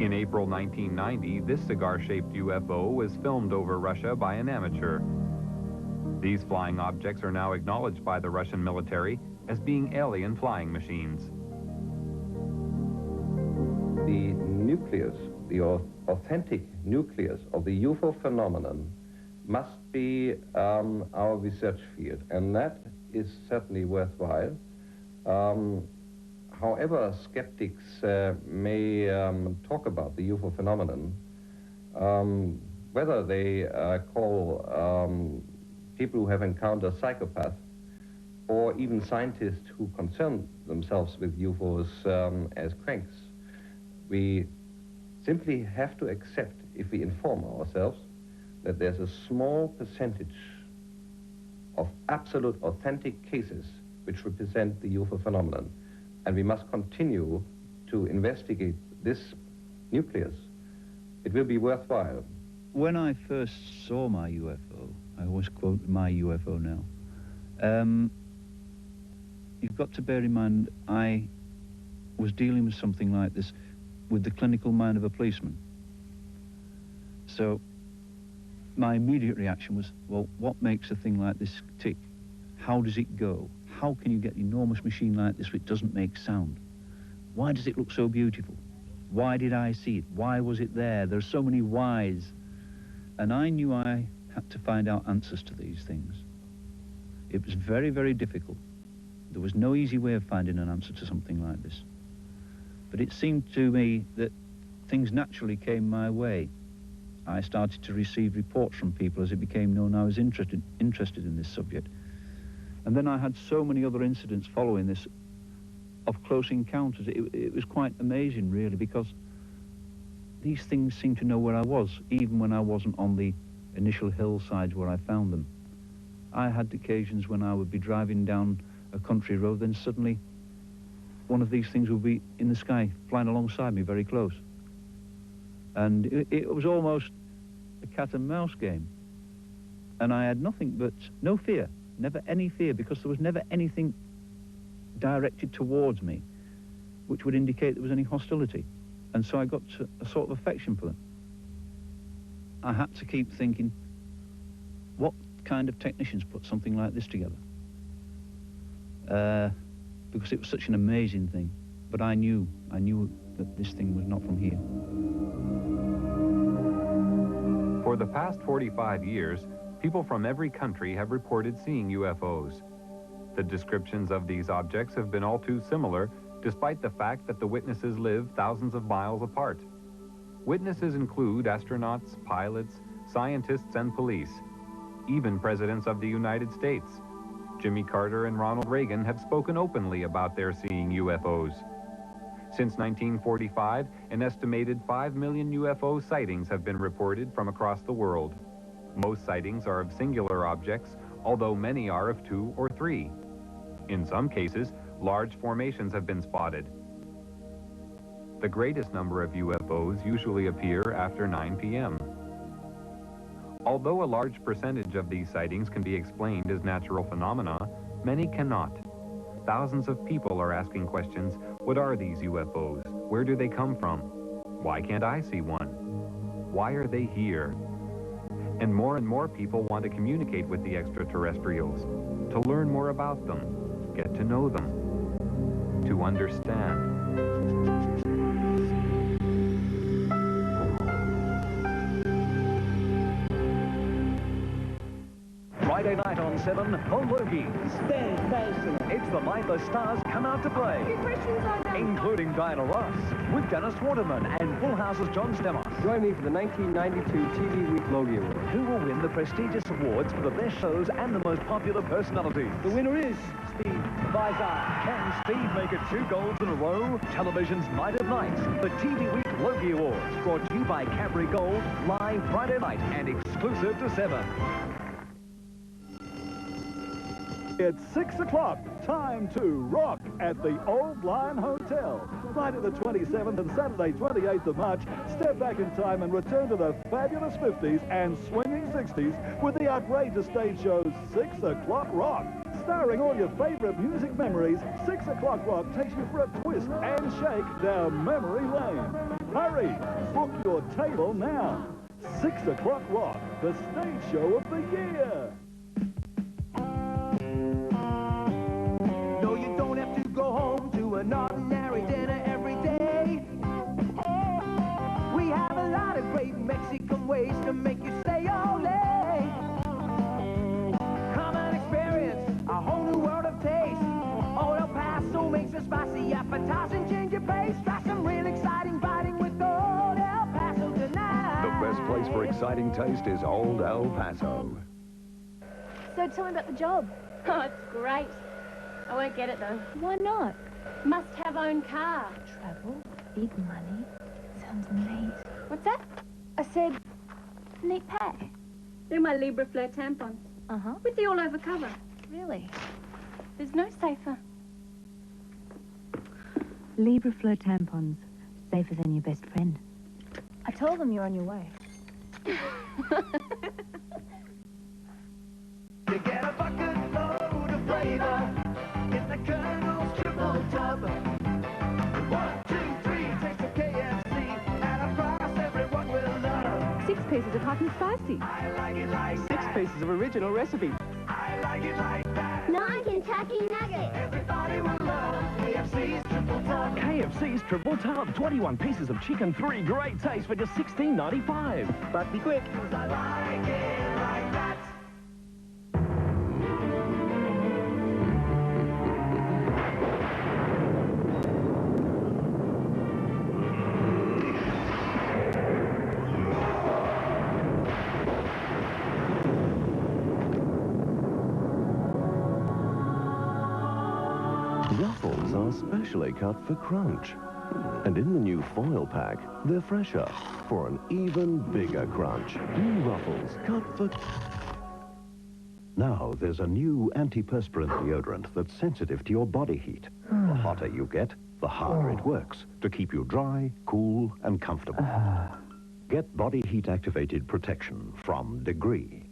Speaker 5: In April 1990, this cigar-shaped UFO was filmed over Russia by an amateur. These flying objects are now acknowledged by the Russian military as being alien flying machines.
Speaker 4: The nucleus, the authentic nucleus of the UFO phenomenon must be our research field, and that is certainly worthwhile. However skeptics may talk about the UFO phenomenon, whether they call people who have encountered psychopaths or even scientists who concern themselves with UFOs as cranks, we simply have to accept, if we inform ourselves, that there's a small percentage of absolute authentic cases which represent the UFO phenomenon. And we must continue to investigate this nucleus. It will be worthwhile.
Speaker 16: When I first saw my UFO, I always quote my UFO now, you've got to bear in mind I was dealing with something like this with the clinical mind of a policeman. So my immediate reaction was, well, what makes a thing like this tick? How does it go? How can you get an enormous machine like this which doesn't make sound? Why does it look so beautiful? Why did I see it? Why was it there? There's so many whys. And I knew I had to find out answers to these things. It was very, very difficult. There was no easy way of finding an answer to something like this. But it seemed to me that things naturally came my way. I started to receive reports from people as it became known I was interested in this subject. And then I had so many other incidents following this of close encounters. It was quite amazing, really, because these things seemed to know where I was, even when I wasn't on the initial hillsides where I found them. I had occasions when I would be driving down a country road, then suddenly one of these things would be in the sky, flying alongside me very close. And it was almost a cat and mouse game. And I had nothing but no fear. Never any fear, because there was never anything directed towards me which would indicate there was any hostility. And so I got a sort of affection for them. I had to keep thinking, what kind of technicians put something like this together? Because it was such an amazing thing. But I knew that this thing was not from here.
Speaker 5: For the past 45 years, people from every country have reported seeing UFOs. The descriptions of these objects have been all too similar, despite the fact that the witnesses live thousands of miles apart. Witnesses include astronauts, pilots, scientists, and police, even presidents of the United States. Jimmy Carter and Ronald Reagan have spoken openly about their seeing UFOs. Since 1945, an estimated 5 million UFO sightings have been reported from across the world. Most sightings are of singular objects, although many are of 2 or 3. In some cases, large formations have been spotted. The greatest number of UFOs usually appear after 9 p.m. Although a large percentage of these sightings can be explained as natural phenomena, many cannot. Thousands of people are asking questions: what are these UFOs? Where do they come from? Why can't I see one? Why are they here? And more people want to communicate with the extraterrestrials, to learn more about them, get to know them, to understand.
Speaker 12: Friday night on 7, Hologies. It's the night the stars come out to play, including Diana Ross, with Dennis Waterman and Full House's John Stamos.
Speaker 19: Join me for the 1992 TV Week Logie Award.
Speaker 12: Who will win the prestigious awards for the best shows and the most popular personalities?
Speaker 19: The winner is Steve
Speaker 12: Visor. Can Steve make it 2 golds in a row? Television's Night of Nights, the TV Week Logie Awards, brought to you by Cadbury Gold, live Friday night and exclusive to 7.
Speaker 20: It's 6 o'clock, time to rock at the Old Lion Hotel. Friday the 27th and Saturday 28th of March, step back in time and return to the fabulous 50s and swinging 60s with the outrageous stage show 6 O'Clock Rock. Starring all your favorite music memories, 6 O'Clock Rock takes you for a twist and shake down memory lane. Hurry, book your table now. 6 O'Clock Rock, the stage show of the year.
Speaker 21: No, you don't have to go home to an ordinary dinner every day. We have a lot of great Mexican ways to make you stay all day. Come and experience a whole new world of taste. Old El Paso makes a spicy, appetizing ginger paste. Try some real exciting biting with Old El Paso tonight.
Speaker 22: The best place for exciting taste is Old El Paso.
Speaker 23: So tell me about the job.
Speaker 26: Oh, it's great. I won't get it, though.
Speaker 23: Why not?
Speaker 26: Must have own car.
Speaker 23: Travel, big money. Sounds neat.
Speaker 26: What's that?
Speaker 23: I said, neat pack.
Speaker 26: They're my Libra Fleur tampons.
Speaker 23: Uh-huh.
Speaker 26: With the all-over cover.
Speaker 23: Really?
Speaker 26: There's no safer.
Speaker 2: Libra Fleur tampons. Safer than your best friend.
Speaker 23: I told them you're on your way.
Speaker 21: You get a bucket load of flavor in the Colonel's triple tub. 1, 2, 3, taste of KFC at a price everyone will love.
Speaker 23: 6 pieces of hot and spicy.
Speaker 21: I like it like
Speaker 23: 6 pieces of original recipe.
Speaker 21: I like it like that.
Speaker 24: 9 Kentucky Nuggets.
Speaker 21: Everybody will love KFC's triple tub.
Speaker 12: KFC's Triple Tub, 21 pieces of chicken, 3 great tastes for just $16.95. But be quick.
Speaker 21: 'Cause I like it like that.
Speaker 25: Ruffles are specially cut for crunch. And in the new foil pack, they're fresher for an even bigger crunch. New Ruffles, cut for...
Speaker 28: Now there's a new antiperspirant deodorant that's sensitive to your body heat. The hotter you get, the harder it works to keep you dry, cool, and comfortable. Get body heat activated protection from Degree.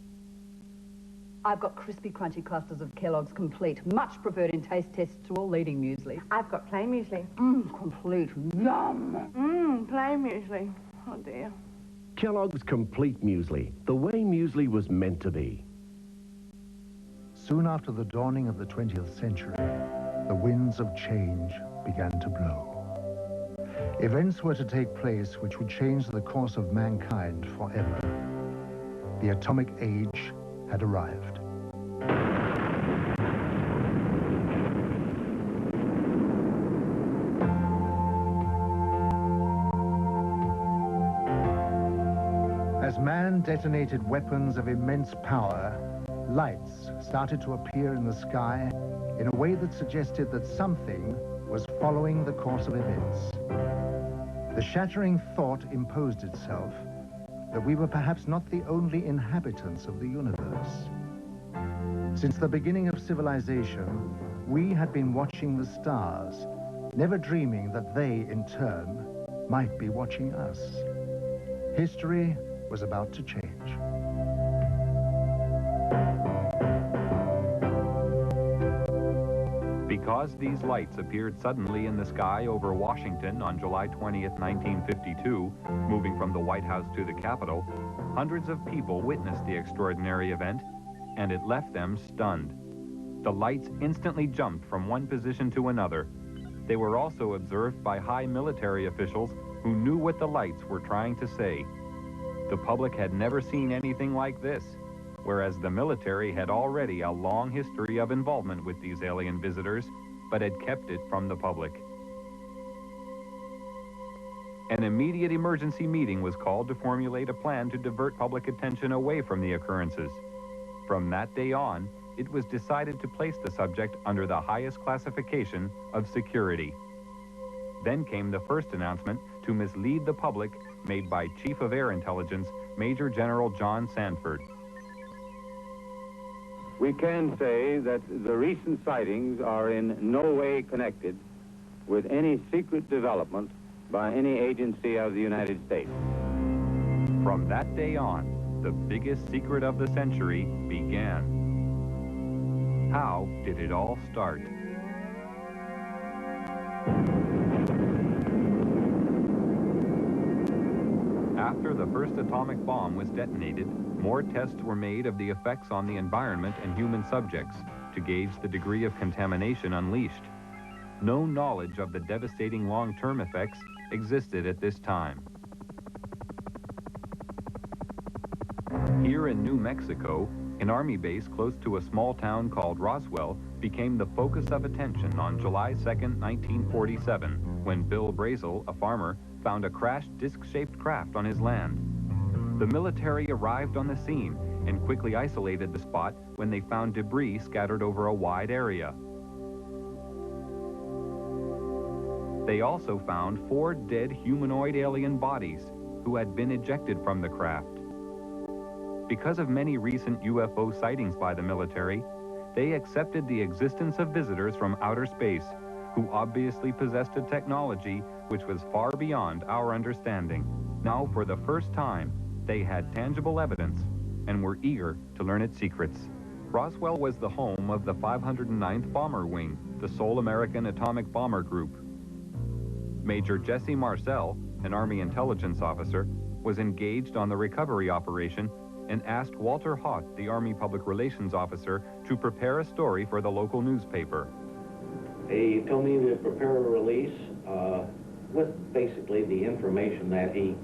Speaker 29: I've got crispy, crunchy clusters of Kellogg's Complete, much preferred in taste tests to all leading muesli.
Speaker 26: I've got plain muesli.
Speaker 29: Complete, yum.
Speaker 26: Plain muesli. Oh, dear.
Speaker 28: Kellogg's Complete Muesli, the way muesli was meant to be.
Speaker 1: Soon after the dawning of the 20th century, the winds of change began to blow. Events were to take place which would change the course of mankind forever. The atomic age had arrived. man detonated weapons of immense power, lights started to appear in the sky in a way that suggested that something was following the course of events. The shattering thought imposed itself that we were perhaps not the only inhabitants of the universe. Since the beginning of civilization, we had been watching the stars, never dreaming that they, in turn, might be watching us. History was about to change.
Speaker 5: Because these lights appeared suddenly in the sky over Washington on July 20th, 1952, moving from the White House to the Capitol, hundreds of people witnessed the extraordinary event, and it left them stunned. The lights instantly jumped from one position to another. They were also observed by high military officials who knew what the lights were trying to say. The public had never seen anything like this, whereas the military had already a long history of involvement with these alien visitors, but had kept it from the public. An immediate emergency meeting was called to formulate a plan to divert public attention away from the occurrences. From that day on, it was decided to place the subject under the highest classification of security. Then came the first announcement to mislead the public made by Chief of Air Intelligence, Major General John Sanford.
Speaker 3: We can say that the recent sightings are in no way connected with any secret development by any agency of the United States.
Speaker 5: From that day on, the biggest secret of the century began. How did it all start? After the first atomic bomb was detonated, more tests were made of the effects on the environment and human subjects to gauge the degree of contamination unleashed. No knowledge of the devastating long-term effects existed at this time. Here in New Mexico, an Army base close to a small town called Roswell became the focus of attention on July 2nd, 1947, when Bill Brazel, a farmer, found a crashed disc-shaped craft on his land. The military arrived on the scene and quickly isolated the spot when they found debris scattered over a wide area. They also found 4 dead humanoid alien bodies who had been ejected from the craft. Because of many recent UFO sightings by the military, they accepted the existence of visitors from outer space who obviously possessed a technology which was far beyond our understanding. Now, for the first time, they had tangible evidence and were eager to learn its secrets. Roswell was the home of the 509th Bomber Wing, the sole American atomic bomber group. Major Jesse Marcel, an Army intelligence officer, was engaged on the recovery operation and asked Walter Haught, the Army Public Relations Officer, to prepare a story for the local newspaper.
Speaker 6: He told me to prepare a release with basically the information that he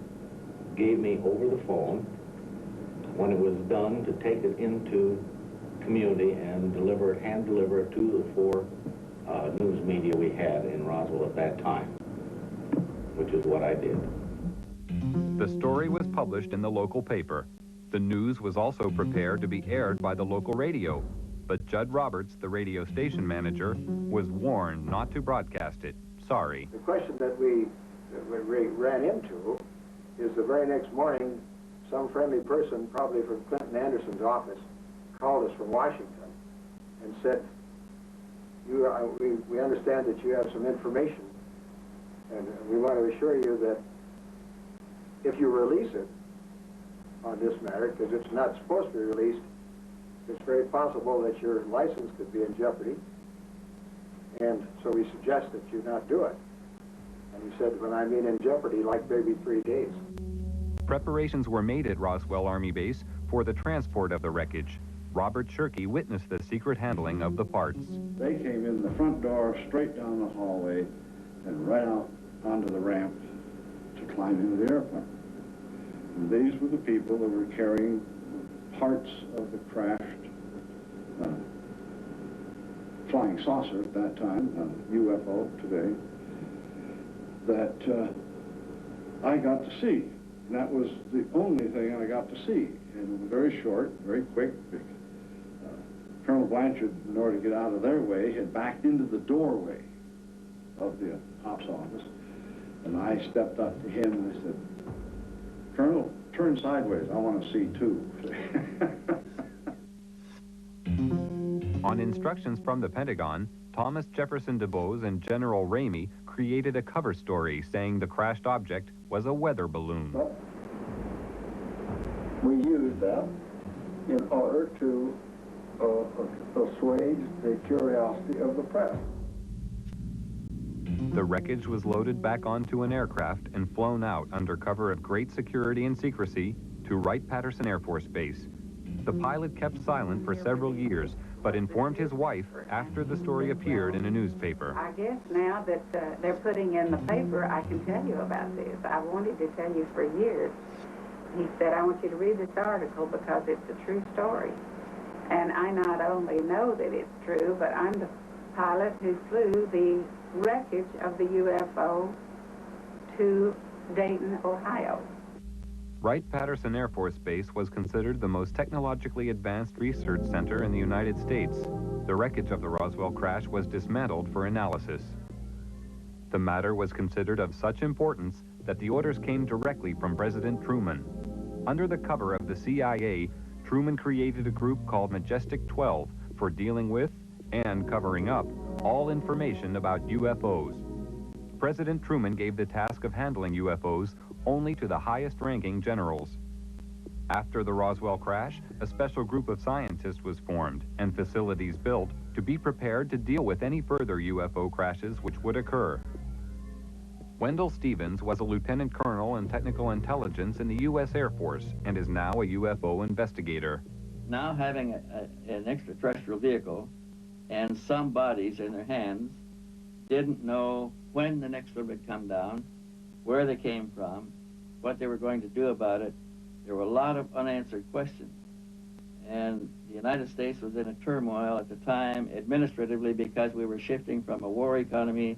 Speaker 6: gave me over the phone. When it was done, to take it into community and hand deliver it to the 4 news media we had in Roswell at that time, which is what I did.
Speaker 5: The story was published in the local paper. The news was also prepared to be aired by the local radio, but Judd Roberts, the radio station manager, was warned not to broadcast it. Sorry.
Speaker 7: The question that we ran into is the very next morning, some friendly person, probably from Clinton Anderson's office, called us from Washington and said, we understand that you have some information, and we want to assure you that if you release it on this matter, because it's not supposed to be released, it's very possible that your license could be in jeopardy, and so we suggest that you not do it. And he said, when I mean in jeopardy, like maybe 3 days.
Speaker 5: Preparations were made at Roswell Army Base for the transport of the wreckage. Robert Shirkey witnessed the secret handling of the parts.
Speaker 9: They came in the front door, straight down the hallway, and right out onto the ramp to climb into the airplane. And these were the people that were carrying parts of the crashed flying saucer at that time, UFO today, that I got to see. And that was the only thing I got to see. And it was very short, very quick. Colonel Blanchard, in order to get out of their way, had backed into the doorway of the ops office. And I stepped up to him and I said, "Colonel, turn sideways. I want to see too."
Speaker 5: On instructions from the Pentagon, Thomas Jefferson DuBose and General Ramey created a cover story saying the crashed object was a weather balloon.
Speaker 7: We used that in order to assuage the curiosity of the press.
Speaker 5: The wreckage was loaded back onto an aircraft and flown out under cover of great security and secrecy to Wright-Patterson Air Force Base. The pilot kept silent for several years, but informed his wife after the story appeared in a newspaper.
Speaker 8: I guess now that they're putting in the paper, I can tell you about this. I wanted to tell you for years. He said, "I want you to read this article because it's a true story." And I not only know that it's true, but I'm the pilot who flew the wreckage of the UFO to Dayton, Ohio.
Speaker 5: Wright-Patterson Air Force Base was considered the most technologically advanced research center in the United States. The wreckage of the Roswell crash was dismantled for analysis. The matter was considered of such importance that the orders came directly from President Truman. Under the cover of the CIA, Truman created a group called Majestic 12 for dealing with and covering up all information about UFOs. President Truman gave the task of handling UFOs only to the highest-ranking generals. After the Roswell crash, a special group of scientists was formed and facilities built to be prepared to deal with any further UFO crashes which would occur. Wendell Stevens was a lieutenant colonel in technical intelligence in the U.S. Air Force and is now a UFO investigator.
Speaker 10: Now having an extraterrestrial vehicle and some bodies in their hands, didn't know when the next one would come down, where they came from, what they were going to do about it. There were a lot of unanswered questions. And the United States was in a turmoil at the time administratively because we were shifting from a war economy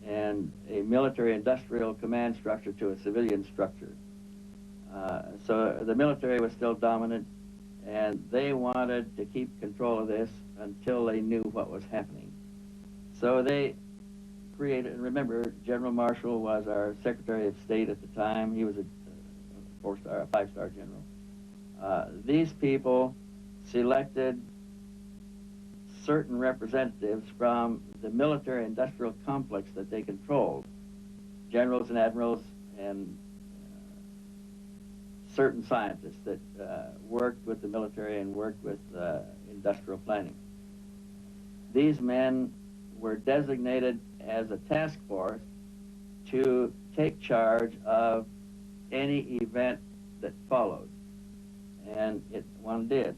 Speaker 10: and a military-industrial command structure to a civilian structure. So the military was still dominant, and they wanted to keep control of this until they knew what was happening. So they created, and remember, General Marshall was our Secretary of State at the time. He was a four-star, a five-star general. These people selected certain representatives from the military-industrial complex that they controlled, generals and admirals and certain scientists that worked with the military and worked with industrial planning. These men were designated as a task force to take charge of any event that followed. And one did.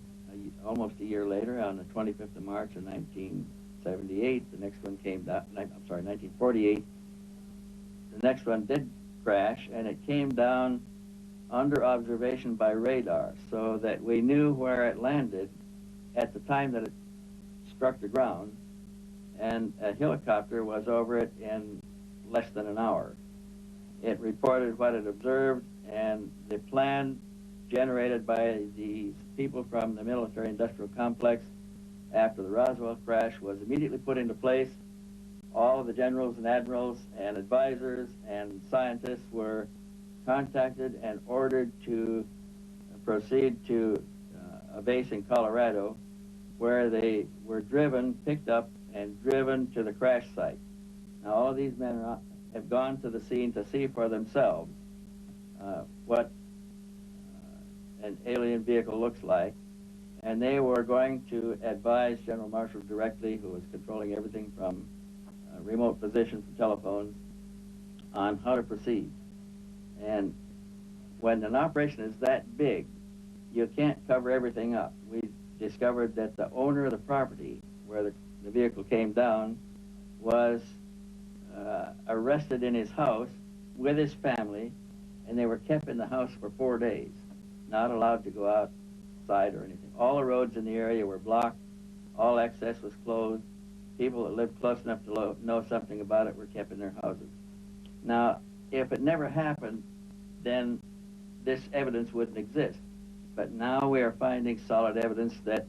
Speaker 10: Almost a year later, on the 25th of March of 1978, the next one came down, 1948, the next one did crash, and it came down under observation by radar, so that we knew where it landed at the time that it struck the ground, and a helicopter was over it in less than an hour. It reported what it observed, and the plan generated by these people from the military-industrial complex after the Roswell crash was immediately put into place. All of the generals and admirals and advisors and scientists were contacted and ordered to proceed to a base in Colorado, where they were picked up and driven to the crash site. Now, all of these men have gone to the scene to see for themselves what an alien vehicle looks like, and they were going to advise General Marshall directly, who was controlling everything from remote position for telephones, on how to proceed. And when an operation is that big, you can't cover everything up. We discovered that the owner of the property where the vehicle came down was arrested in his house with his family, and they were kept in the house for 4 days, not allowed to go outside or anything. All the roads in the area were blocked. All access was closed. People that lived close enough to know something about it were kept in their houses. Now, if it never happened, then this evidence wouldn't exist. But now we are finding solid evidence that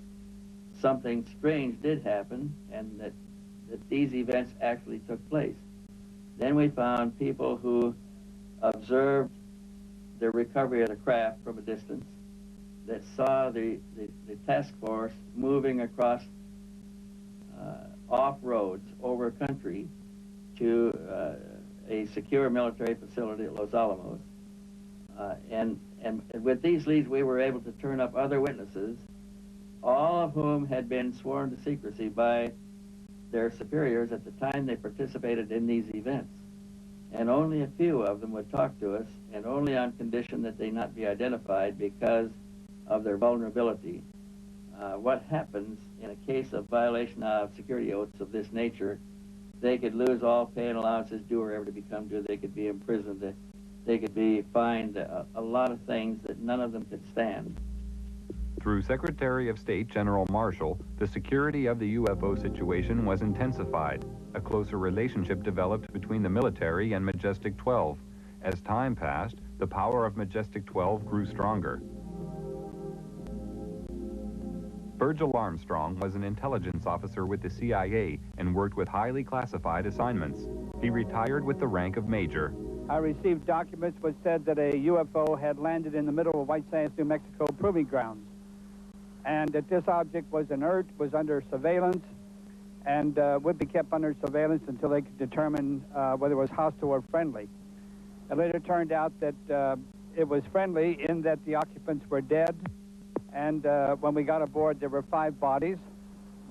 Speaker 10: something strange did happen and that these events actually took place. Then we found people who observed the recovery of the craft from a distance, that saw the task force moving across off-roads over country to a secure military facility at Los Alamos. And with these leads, we were able to turn up other witnesses, all of whom had been sworn to secrecy by their superiors at the time they participated in these events. And only a few of them would talk to us, and only on condition that they not be identified because of their vulnerability. What happens in a case of violation of security oaths of this nature, they could lose all pay and allowances due or ever to become due. They could be imprisoned. They could be fined a lot of things that none of them could stand.
Speaker 5: Through Secretary of State General Marshall, the security of the UFO situation was intensified. A closer relationship developed between the military and Majestic 12. As time passed, the power of Majestic 12 grew stronger. Virgil Armstrong was an intelligence officer with the CIA and worked with highly classified assignments. He retired with the rank of major.
Speaker 4: I received documents which said that a UFO had landed in the middle of White Sands, New Mexico proving grounds, and that this object was inert, was under surveillance, and would be kept under surveillance until they could determine whether it was hostile or friendly. It later turned out that it was friendly in that the occupants were dead, and when we got aboard, there were 5 bodies.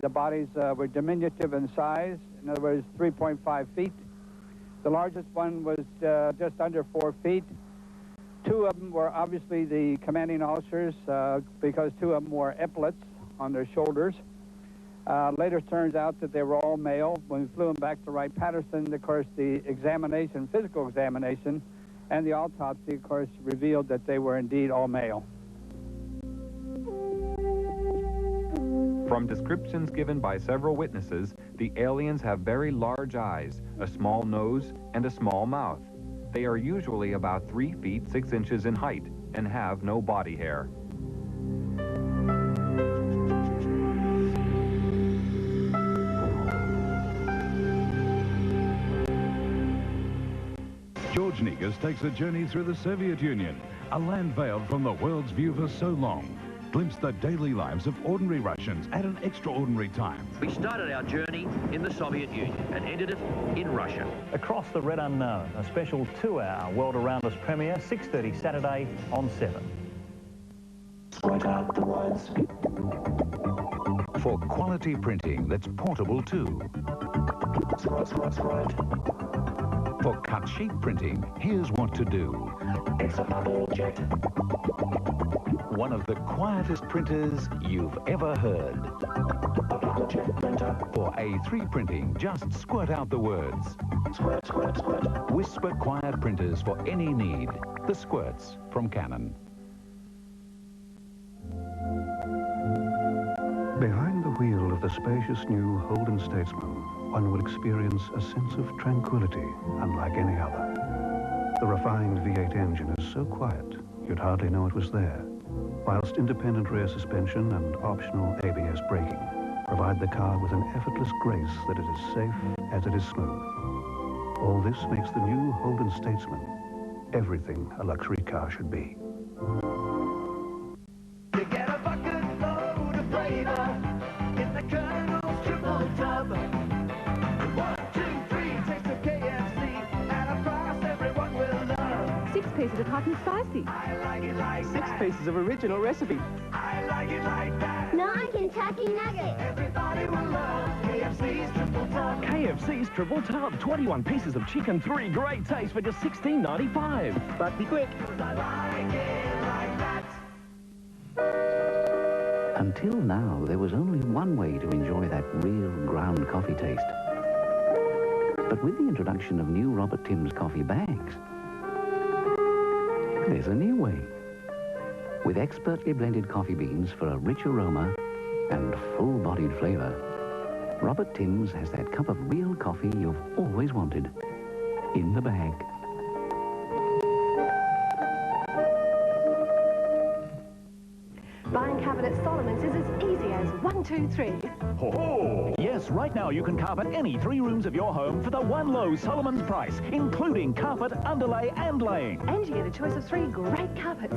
Speaker 4: The bodies were diminutive in size, in other words, 3.5 feet. The largest one was just under 4 feet. 2 of them were obviously the commanding officers because 2 of them wore epaulets on their shoulders. Later turns out that they were all male. When we flew them back to Wright-Patterson, of course, the examination, physical examination, and the autopsy, of course, revealed that they were indeed all male.
Speaker 5: From descriptions given by several witnesses, the aliens have very large eyes, a small nose, and a small mouth. They are usually about 3 feet 6 inches in height and have no body hair.
Speaker 20: George Negus takes a journey through the Soviet Union, a land veiled from the world's view for so long. Glimpse the daily lives of ordinary Russians at an extraordinary time.
Speaker 11: We started our journey in the Soviet Union and ended it in Russia.
Speaker 13: Across the Red Unknown, a special 2-hour World Around Us premiere, 6:30 Saturday on 7.
Speaker 22: Spread out the words. For quality printing that's portable too. Right. For cut sheet printing, here's what to do. It's a bubble jet. One of the quietest printers you've ever heard. A bubble jet printer. For A3 printing, just squirt out the words. Squirt, squirt, squirt. Whisper quiet printers for any need. The Squirts from Canon.
Speaker 1: Behind the wheel of the spacious new Holden Statesman, one will experience a sense of tranquility unlike any other. The refined V8 engine is so quiet, you'd hardly know it was there, whilst independent rear suspension and optional ABS braking provide the car with an effortless grace that it is safe as it is smooth. All this makes the new Holden Statesman everything a luxury car should be.
Speaker 21: You get a bucket load of flavor in the Colonel's triple tub. 1, 2, 3, taste of KFC at a price everyone will love.
Speaker 14: 6 pieces of hot and spicy.
Speaker 21: I like it like
Speaker 14: 6 pieces of original recipe.
Speaker 21: I like it like that.
Speaker 24: 9 Kentucky Nuggets.
Speaker 21: Everybody will love KFC's triple tub.
Speaker 15: KFC's triple tub. 21 pieces of chicken, 3 great tastes for just $16.95. But be quick.
Speaker 21: I like it like that.
Speaker 16: Until now, there was only one way to enjoy that real ground coffee taste. But with the introduction of new Robert Timms coffee bags, there's a new way. With expertly blended coffee beans for a rich aroma and full-bodied flavor, Robert Timms has that cup of real coffee you've always wanted in the bag.
Speaker 14: 1, 2, 3.
Speaker 15: Oh! Yes, right now you can carpet any 3 rooms of your home for the one low Solomon's price, including carpet, underlay and laying.
Speaker 14: And you get a choice of 3 great carpets.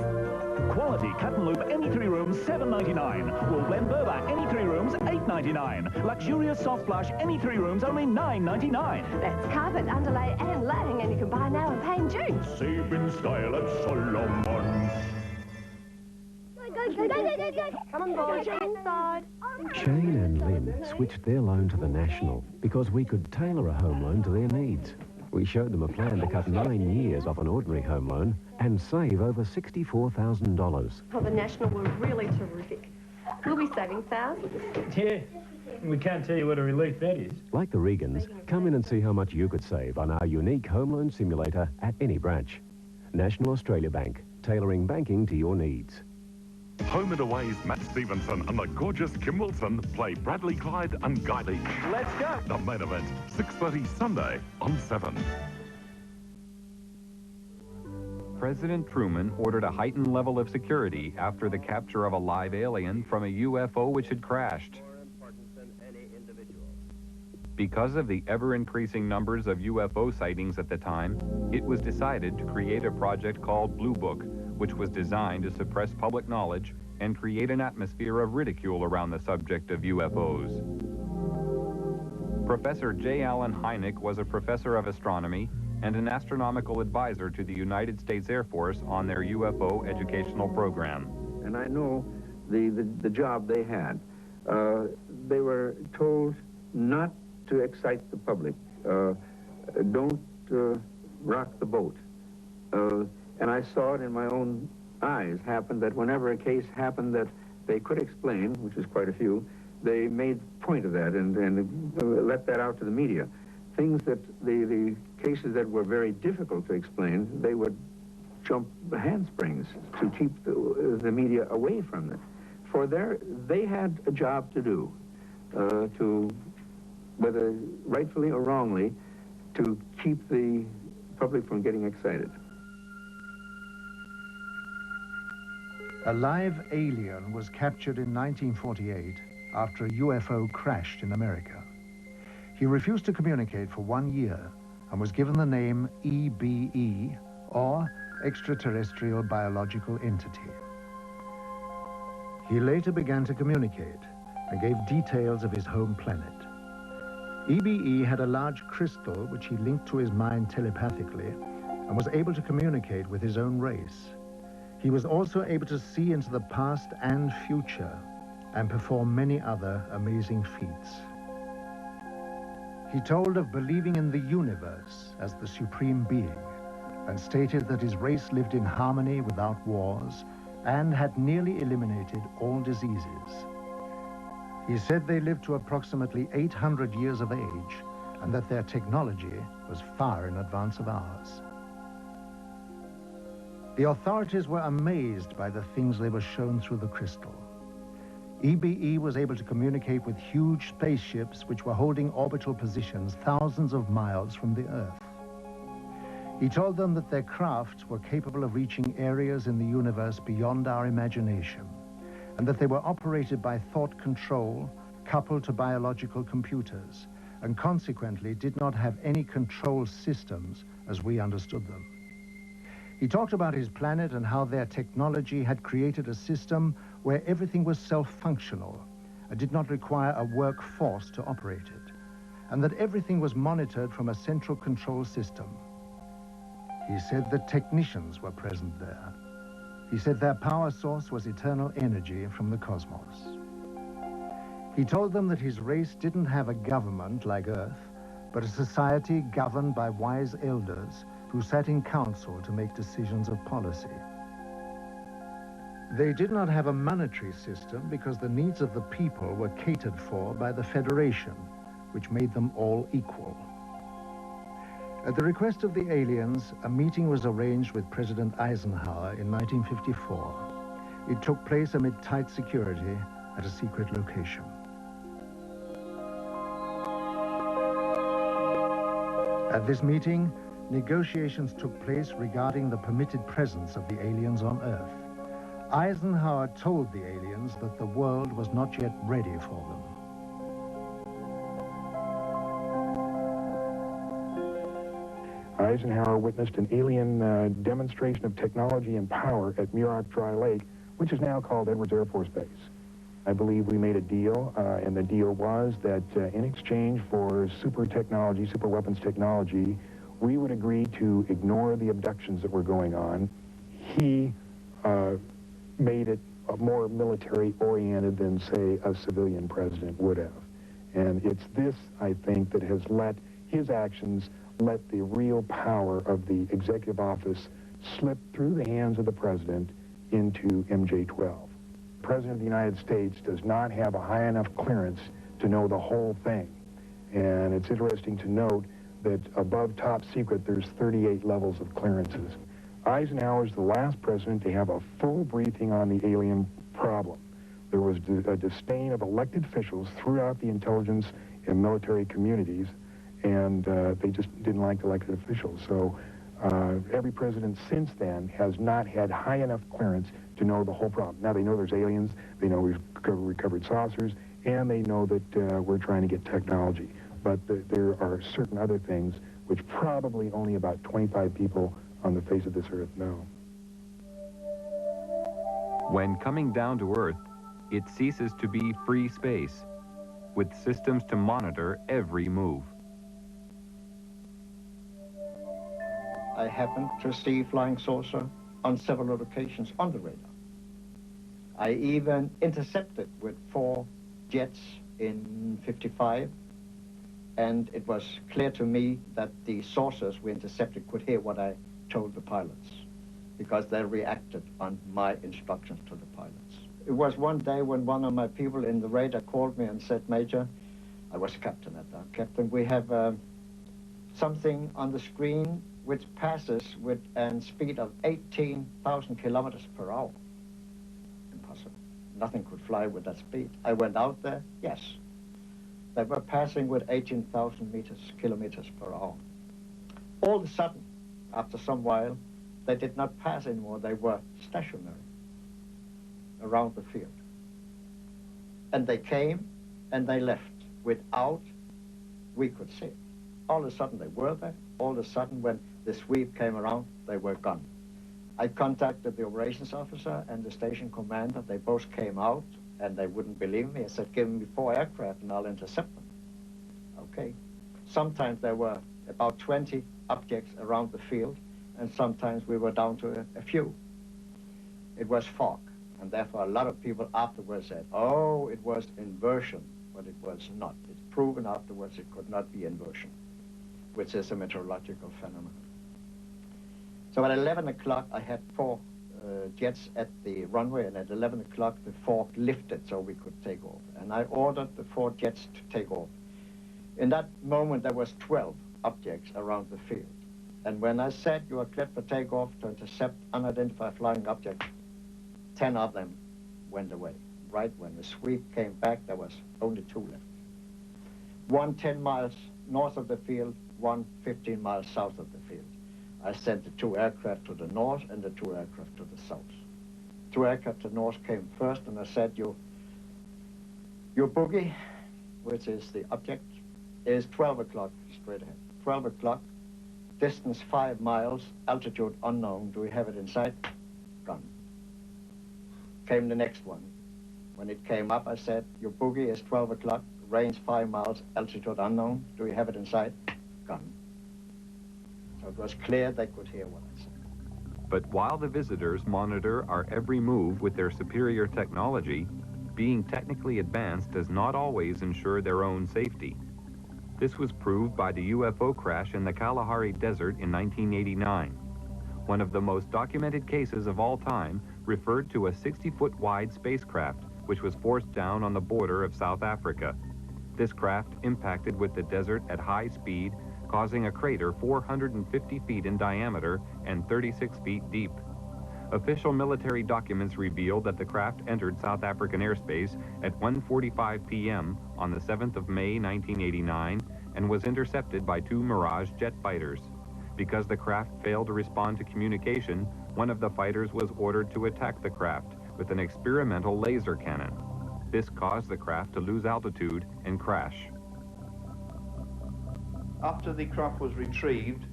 Speaker 15: Quality cut and loop any 3 rooms, $7.99. Wool blend Berber any 3 rooms, $8.99. Luxurious soft plush any 3 rooms, only $9.99.
Speaker 14: That's carpet, underlay and laying, and you can buy now and pay in June.
Speaker 15: Save in style at Solomon's.
Speaker 14: Go. Come on, boys, inside.
Speaker 2: Shane and Lynn switched their loan to the National because we could tailor a home loan to their needs. We showed them a plan to cut 9 years off an ordinary home loan and save over $64,000.
Speaker 14: Oh, the National were really terrific. We'll be saving thousands.
Speaker 12: Yeah, we can't tell you what a relief that is.
Speaker 2: Like the Regans, come in and see how much you could save on our unique home loan simulator at any branch. National Australia Bank, tailoring banking to your needs.
Speaker 17: Home and Away's Matt Stevenson and the gorgeous Kim Wilson play Bradley Clyde and Guy Leach.
Speaker 15: Let's go.
Speaker 17: The main event, 6:30 Sunday on 7.
Speaker 5: President Truman ordered a heightened level of security after the capture of a live alien from a UFO which had crashed. Because of the ever-increasing numbers of UFO sightings at the time, it was decided to create a project called Blue Book, which was designed to suppress public knowledge and create an atmosphere of ridicule around the subject of UFOs. Professor J. Allen Hynek was a professor of astronomy and an astronomical advisor to the United States Air Force on their UFO educational program.
Speaker 18: And I know the job they had. They were told not to excite the public. Don't rock the boat. And I saw it in my own eyes happen that whenever a case happened that they could explain, which is quite a few, they made point of that and let that out to the media. Things that the cases that were very difficult to explain, they would jump the handsprings to keep the media away from it. For they had a job to do, to, whether rightfully or wrongly, to keep the public from getting excited.
Speaker 1: A live alien was captured in 1948 after a UFO crashed in America. He refused to communicate for 1 year and was given the name EBE, or Extraterrestrial Biological Entity. He later began to communicate and gave details of his home planet. EBE had a large crystal which he linked to his mind telepathically and was able to communicate with his own race. He was also able to see into the past and future and perform many other amazing feats. He told of believing in the universe as the supreme being and stated that his race lived in harmony without wars and had nearly eliminated all diseases. He said they lived to approximately 800 years of age and that their technology was far in advance of ours. The authorities were amazed by the things they were shown through the crystal. EBE was able to communicate with huge spaceships which were holding orbital positions thousands of miles from the Earth. He told them that their crafts were capable of reaching areas in the universe beyond our imagination, and that they were operated by thought control coupled to biological computers, and consequently did not have any control systems as we understood them. He talked about his planet and how their technology had created a system where everything was self-functional and did not require a workforce to operate it, and that everything was monitored from a central control system. He said that technicians were present there. He said their power source was eternal energy from the cosmos. He told them that his race didn't have a government like Earth, but a society governed by wise elders who sat in council to make decisions of policy. They did not have a monetary system because the needs of the people were catered for by the Federation, which made them all equal. At the request of the aliens, a meeting was arranged with President Eisenhower in 1954. It took place amid tight security at a secret location. At this meeting, negotiations took place regarding the permitted presence of the aliens on Earth. Eisenhower told the aliens that the world was not yet ready for them.
Speaker 3: Eisenhower witnessed an alien demonstration of technology and power at Muroc Dry Lake, which is now called Edwards Air Force Base. I believe we made a deal, and the deal was that in exchange for super technology, super weapons technology, we would agree to ignore the abductions that were going on. He made it more military-oriented than, say, a civilian president would have. And it's this, I think, that has let his actions let the real power of the executive office slip through the hands of the president into MJ-12. The President of the United States does not have a high enough clearance to know the whole thing. And it's interesting to note that above top secret, there's 38 levels of clearances. Eisenhower is the last president to have a full briefing on the alien problem. There was a disdain of elected officials throughout the intelligence and military communities, and they just didn't like elected officials. So every president since then has not had high enough clearance to know the whole problem. Now they know there's aliens, they know we've recovered saucers, and they know that we're trying to get technology. But there are certain other things which probably only about 25 people on the face of this earth know.
Speaker 5: When coming down to Earth, it ceases to be free space, with systems to monitor every move.
Speaker 6: I happened to see flying saucer on several occasions on the radar. I even intercepted with 4 jets in '55, and it was clear to me that the saucers we intercepted could hear what I told the pilots, because they reacted on my instructions to the pilots. It was one day when one of my people in the radar called me and said, "Major," I was a captain at that, "Captain, we have something on the screen which passes with a speed of 18,000 kilometers per hour. Impossible. Nothing could fly with that speed. I went out there, yes. They were passing with 18,000 kilometers per hour. All of a sudden, after some while, they did not pass anymore. They were stationary around the field. And they came and they left without we could see it. All of a sudden they were there. All of a sudden when the sweep came around, they were gone. I contacted the operations officer and the station commander. They both came out and they wouldn't believe me. I said, "Give me 4 aircraft and I'll intercept them." Okay. Sometimes there were about 20 objects around the field, and sometimes we were down to a few. It was fog, and therefore a lot of people afterwards said, "Oh, it was inversion," but it was not. It's proven afterwards it could not be inversion, which is a meteorological phenomenon. So at 11 o'clock, I had 4 jets at the runway, and at 11 o'clock, the fog lifted so we could take off. And I ordered the 4 jets to take off. In that moment, there was 12 objects around the field. And when I said you are cleared for takeoff to intercept unidentified flying objects, 10 of them went away. Right when the sweep came back, there was only 2 left. One 10 miles north of the field, one 15 miles south of the field. I sent the 2 aircraft to the north and the 2 aircraft to the south. 2 aircraft to the north came first, and I said, your boogie, which is the object, is 12 o'clock straight ahead. 12 o'clock, distance 5 miles, altitude unknown. Do we have it in sight? Gone. Came the next one. When it came up, I said, your boogie is 12 o'clock, range 5 miles, altitude unknown. Do we have it in sight? Gone. So it was clear they could hear what I said.
Speaker 5: But while the visitors monitor our every move with their superior technology, being technically advanced does not always ensure their own safety. This was proved by the UFO crash in the Kalahari Desert in 1989. One of the most documented cases of all time referred to a 60-foot wide spacecraft which was forced down on the border of South Africa. This craft impacted with the desert at high speed, causing a crater 450 feet in diameter and 36 feet deep. Official military documents reveal that the craft entered South African airspace at 1:45 p.m. on the 7th of May 1989 and was intercepted by 2 Mirage jet fighters. Because the craft failed to respond to communication, one of the fighters was ordered to attack the craft, with an experimental laser cannon. This caused the craft to lose altitude and crash.
Speaker 7: After the craft was retrieved,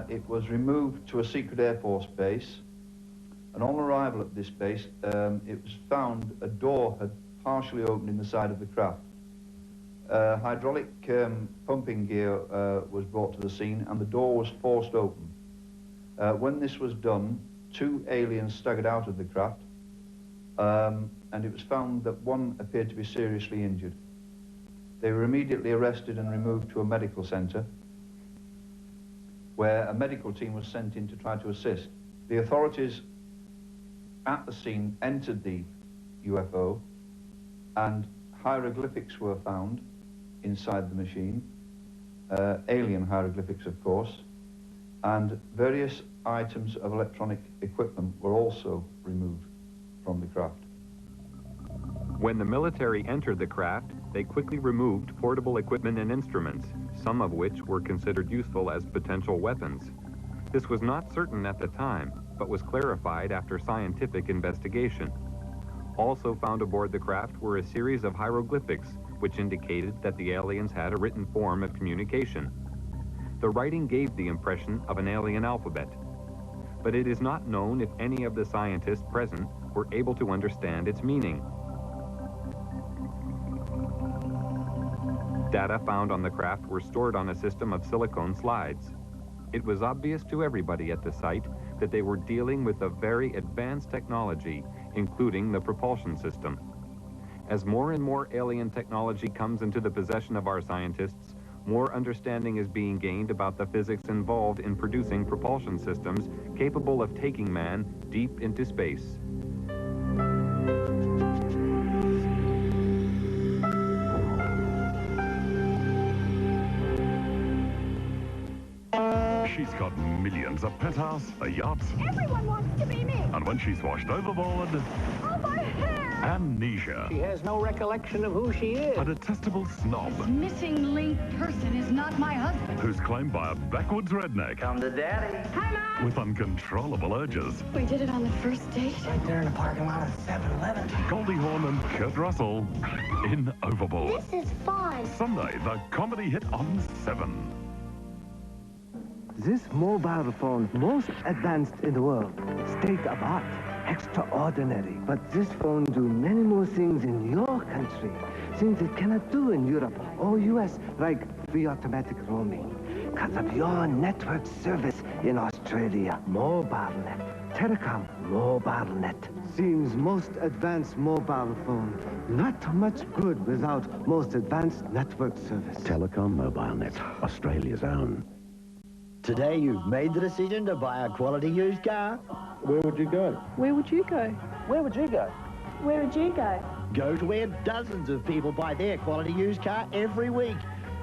Speaker 7: it was removed to a secret Air Force base, and on arrival at this base, it was found a door had partially opened in the side of the craft. Hydraulic pumping gear was brought to the scene, and the door was forced open. When this was done, 2 aliens staggered out of the craft, and it was found that one appeared to be seriously injured. They were immediately arrested and removed to a medical center, where a medical team was sent in to try to assist. The authorities at the scene entered the UFO, and hieroglyphics were found inside the machine, alien hieroglyphics, of course, and various items of electronic equipment were also removed from the craft.
Speaker 5: When the military entered the craft, they quickly removed portable equipment and instruments, some of which were considered useful as potential weapons. This was not certain at the time, but was clarified after scientific investigation. Also found aboard the craft were a series of hieroglyphics, which indicated that the aliens had a written form of communication. The writing gave the impression of an alien alphabet, but it is not known if any of the scientists present were able to understand its meaning. Data found on the craft were stored on a system of silicone slides. It was obvious to everybody at the site that they were dealing with a very advanced technology, including the propulsion system. As more and more alien technology comes into the possession of our scientists, more understanding is being gained about the physics involved in producing propulsion systems capable of taking man deep into space.
Speaker 17: She's got millions, a penthouse, a yacht.
Speaker 24: Everyone wants to be me.
Speaker 17: And when she's washed overboard,
Speaker 24: Oh, my hair!
Speaker 17: amnesia.
Speaker 11: She has no recollection of who she is.
Speaker 17: A detestable snob
Speaker 24: This missing link person is not my husband.
Speaker 17: who's claimed by a backwoods redneck
Speaker 11: Come to Daddy.
Speaker 24: Hi, Mom.
Speaker 17: with uncontrollable urges.
Speaker 24: We did it on the first date.
Speaker 11: Right there in the parking lot of 7-Eleven.
Speaker 17: Goldie Hawn and Kurt Russell in Overboard.
Speaker 24: This is fun.
Speaker 17: Sunday, the comedy hit on 7.
Speaker 9: This mobile phone, most advanced in the world, state of art, extraordinary. But this phone do many more things in your country, things it cannot do in Europe or US, like free automatic roaming. Because of your network service in Australia, MobileNet, Telecom, MobileNet. Seems most advanced mobile phone. Not much good without most advanced network service.
Speaker 2: Telecom MobileNet, Australia's own.
Speaker 19: Today you've made the decision to buy a quality used car.
Speaker 3: Where would you go?
Speaker 14: Where would you go?
Speaker 19: Where would you go?
Speaker 14: Where would you go?
Speaker 19: Go to where dozens of people buy their quality used car every week.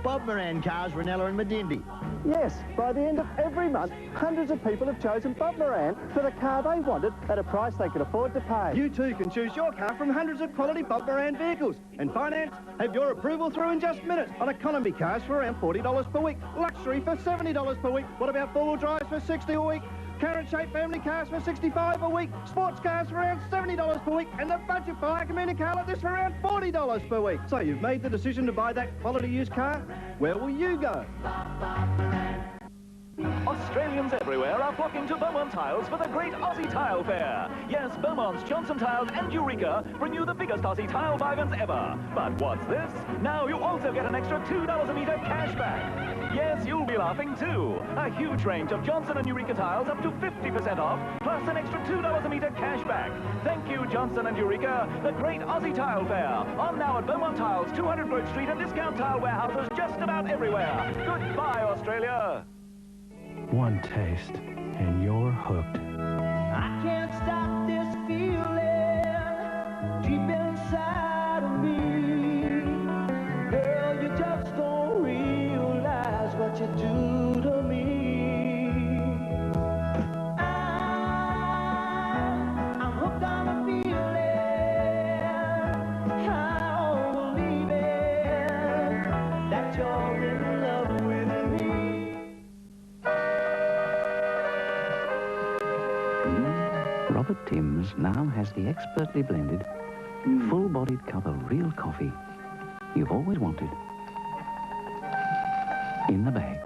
Speaker 19: Bob Moran Cars, Ranella and Medindi.
Speaker 23: Yes, by the end of every month, hundreds of people have chosen Bob Moran for the car they wanted at a price they could afford to pay. You too can choose your car from hundreds of quality Bob Moran vehicles. And finance, have your approval through in just minutes on economy cars for around $40 per week. Luxury for $70 per week. What about four-wheel drives for $60 a week? Carrot-shaped family cars for $65 a week. Sports cars for around $70 per week. And the budget buyer community car like this for around $40 per week. So you've made the decision to buy that quality used car? Where will you go?
Speaker 15: Australians everywhere are flocking to Beaumont Tiles for the great Aussie Tile Fair. Yes, Beaumont's Johnson Tiles and Eureka bring you the biggest Aussie tile bargains ever. But what's this? Now you also get an extra $2 a metre cash back. Yes, you'll be laughing too. A huge range of Johnson and Eureka tiles up to 50% off, plus an extra $2 a metre cash back. Thank you, Johnson and Eureka, the great Aussie Tile Fair. On now at Beaumont Tiles, 200 Grove Street and discount tile warehouses just about everywhere. Goodbye, Australia.
Speaker 2: One taste, and you're hooked.
Speaker 21: I can't stop this feeling deep inside of me. Girl, you just don't realize what you do to me. I'm hooked on a feeling. I don't believe it, that you're in love with me.
Speaker 16: Robert Timms now has the expertly blended, full-bodied cup of real coffee you've always wanted in the bag.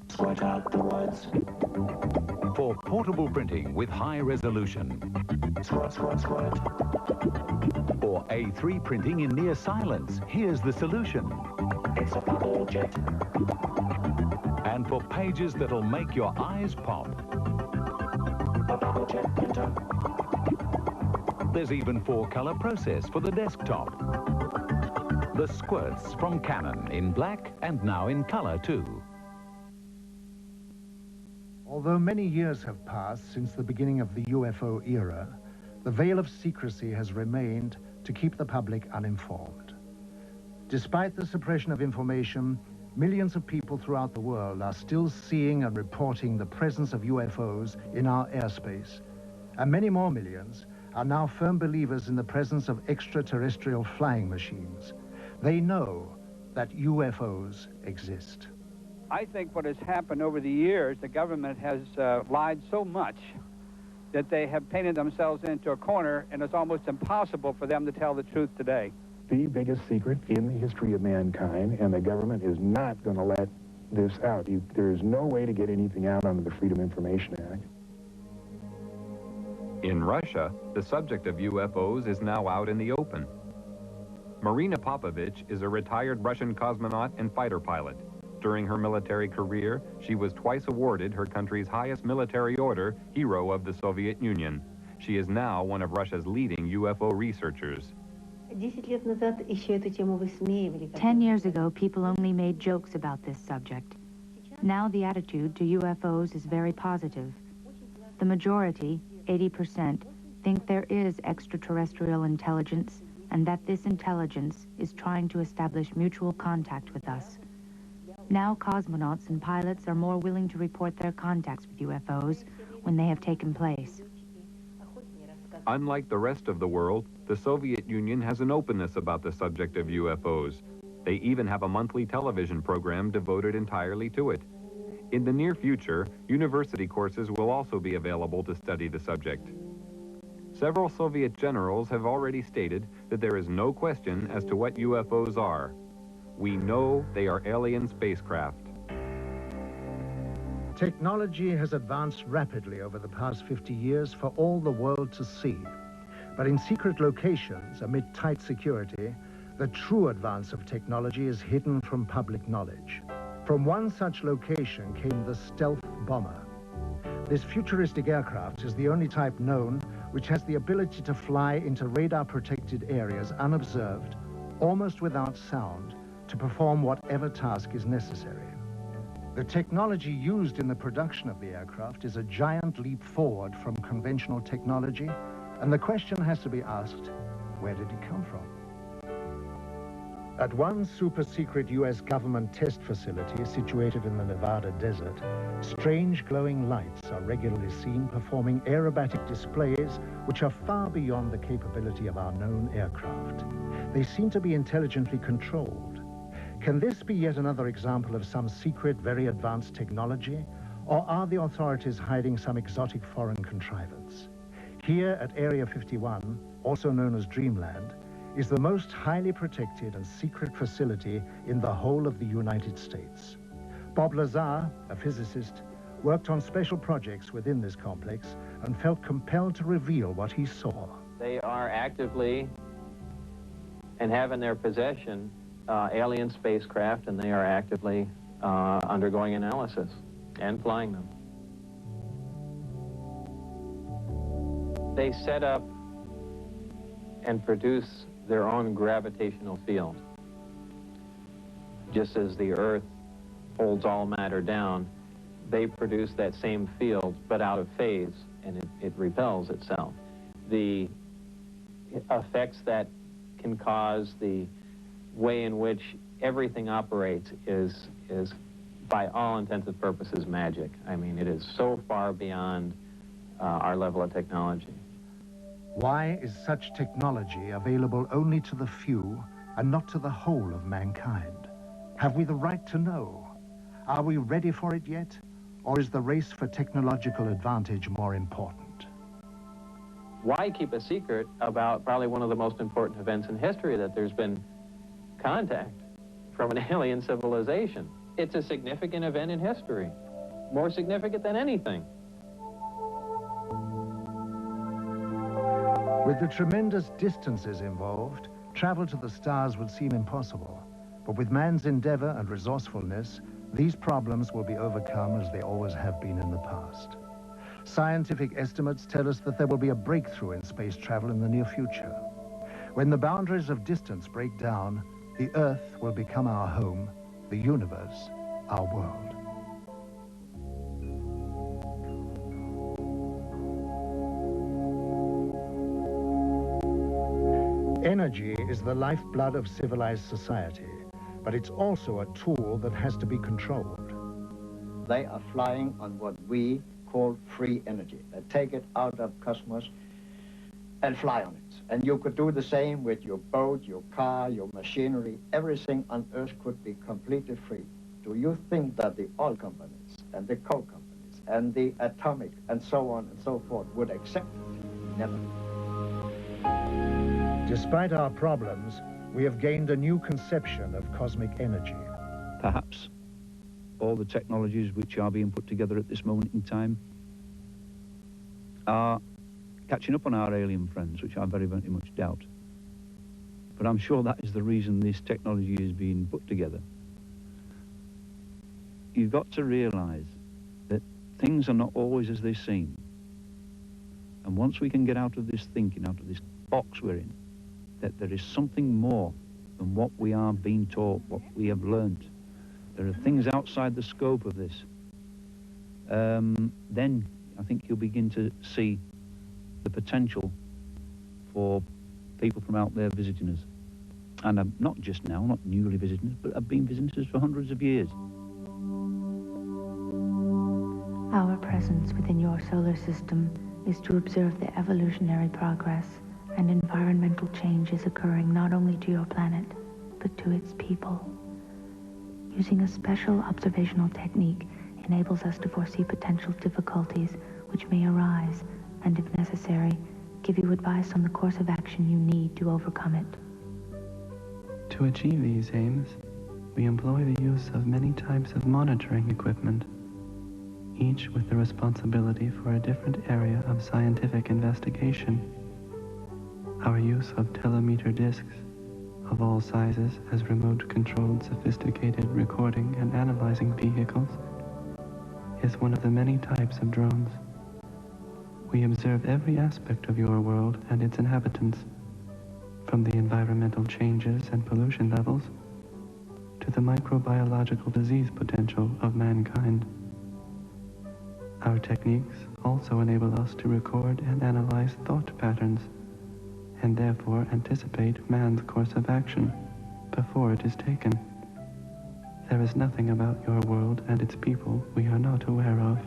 Speaker 22: Squat out the words. For portable printing with high resolution. Squat, squat, squat. For A3 printing in near silence, here's the solution. It's a bubble jet. And for pages that'll make your eyes pop. A bubble jet printer. There's even 4-color process for the desktop. The Squirts from Canon in black and now in color too.
Speaker 1: Although many years have passed since the beginning of the UFO era, the veil of secrecy has remained to keep the public uninformed. Despite the suppression of information, millions of people throughout the world are still seeing and reporting the presence of UFOs in our airspace, and many more millions are now firm believers in the presence of extraterrestrial flying machines. They know that UFOs exist.
Speaker 4: I think what has happened over the years, the government has lied so much that they have painted themselves into a corner, and it's almost impossible for them to tell the truth today.
Speaker 3: The biggest secret in the history of mankind, and the government is not going to let this out. There is no way to get anything out under the Freedom of Information Act.
Speaker 5: In Russia, the subject of UFOs is now out in the open. Marina Popovich is a retired Russian cosmonaut and fighter pilot. During her military career, she was twice awarded her country's highest military order, Hero of the Soviet Union. She is now one of Russia's leading UFO researchers.
Speaker 8: 10 years ago, people only made jokes about this subject. Now the attitude to UFOs is very positive. The majority, 80%, think there is extraterrestrial intelligence and that this intelligence is trying to establish mutual contact with us. Now cosmonauts and pilots are more willing to report their contacts with UFOs when they have taken place.
Speaker 5: Unlike the rest of the world, the Soviet Union has an openness about the subject of UFOs. They even have a monthly television program devoted entirely to it. In the near future, university courses will also be available to study the subject. Several Soviet generals have already stated that there is no question as to what UFOs are. We know they are alien spacecraft.
Speaker 1: Technology has advanced rapidly over the past 50 years for all the world to see. But in secret locations, amid tight security, the true advance of technology is hidden from public knowledge. From one such location came the stealth bomber. This futuristic aircraft is the only type known which has the ability to fly into radar-protected areas unobserved, almost without sound, to perform whatever task is necessary. The technology used in the production of the aircraft is a giant leap forward from conventional technology, and the question has to be asked, where did it come from? At one super-secret US government test facility situated in the Nevada desert, strange glowing lights are regularly seen performing aerobatic displays which are far beyond the capability of our known aircraft. They seem to be intelligently controlled. Can this be yet another example of some secret, very advanced technology? Or are the authorities hiding some exotic foreign contrivance? Here at Area 51, also known as Dreamland, is the most highly protected and secret facility in the whole of the United States. Bob Lazar, a physicist, worked on special projects within this complex and felt compelled to reveal what he saw.
Speaker 10: They are actively and have in their possession alien spacecraft, and they are actively undergoing analysis and flying them. They set up and produce their own gravitational field. Just as the Earth holds all matter down, they produce that same field, but out of phase, and it repels itself. The effects that can cause, the way in which everything operates is by all intents and purposes, magic. I mean, it is so far beyond our level of technology.
Speaker 1: Why is such technology available only to the few and not to the whole of mankind? Have we the right to know? Are we ready for it yet? Or is the race for technological advantage more important?
Speaker 10: Why keep a secret about probably one of the most important events in history, that there's been contact from an alien civilization? It's a significant event in history, more significant than anything.
Speaker 1: With the tremendous distances involved, travel to the stars would seem impossible. But with man's endeavor and resourcefulness, these problems will be overcome as they always have been in the past. Scientific estimates tell us that there will be a breakthrough in space travel in the near future. When the boundaries of distance break down, the Earth will become our home, the universe our world. Energy is the lifeblood of civilized society, but it's also a tool that has to be controlled.
Speaker 6: They are flying on what we call free energy. They take it out of cosmos and fly on it. And you could do the same with your boat, your car, your machinery. Everything on Earth could be completely free. Do you think that the oil companies and the coal companies and the atomic and so on and so forth would accept it? Never.
Speaker 1: Despite our problems, we have gained a new conception of cosmic energy.
Speaker 12: Perhaps all the technologies which are being put together at this moment in time are catching up on our alien friends, which I very, very much doubt. But I'm sure that is the reason this technology is being put together. You've got to realize that things are not always as they seem. And once we can get out of this thinking, out of this box we're in, that there is something more than what we are being taught, what we have learned. There are things outside the scope of this. Then I think you'll begin to see the potential for people from out there visiting us. And not just now, not newly visiting us, but have been visiting us for hundreds of years.
Speaker 8: Our presence within your solar system is to observe the evolutionary progress and environmental changes occurring not only to your planet, but to its people. Using a special observational technique enables us to foresee potential difficulties which may arise, and if necessary, give you advice on the course of action you need to overcome it.
Speaker 13: To achieve these aims, we employ the use of many types of monitoring equipment, each with the responsibility for a different area of scientific investigation. Our use of telemeter discs of all sizes as remote-controlled sophisticated recording and analyzing vehicles is one of the many types of drones. We observe every aspect of your world and its inhabitants, from the environmental changes and pollution levels to the microbiological disease potential of mankind. Our techniques also enable us to record and analyze thought patterns, and therefore anticipate man's course of action before it is taken. There is nothing about your world and its people we are not aware of.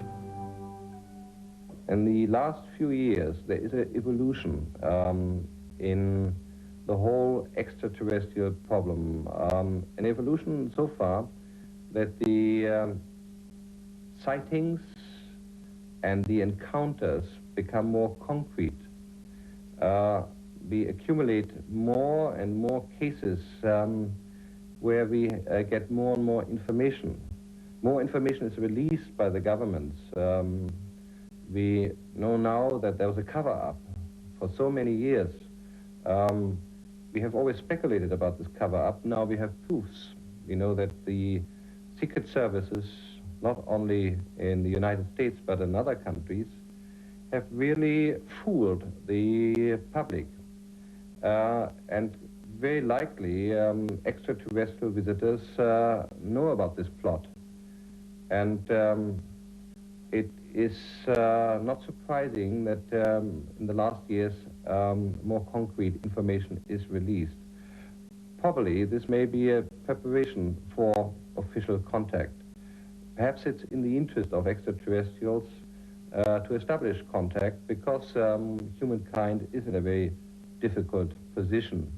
Speaker 18: In the last few years, there is an evolution in the whole extraterrestrial problem. An evolution so far that the sightings and the encounters become more concrete. We accumulate more and more cases where we get more and more information. More information is released by the governments. We know now that there was a cover-up for so many years. We have always speculated about this cover-up. Now we have proofs. We know that the secret services, not only in the United States but in other countries, have really fooled the public. And very likely extraterrestrial visitors know about this plot. And it is not surprising that in the last years more concrete information is released. Probably this may be a preparation for official contact. Perhaps it's in the interest of extraterrestrials to establish contact because humankind is in a very difficult position.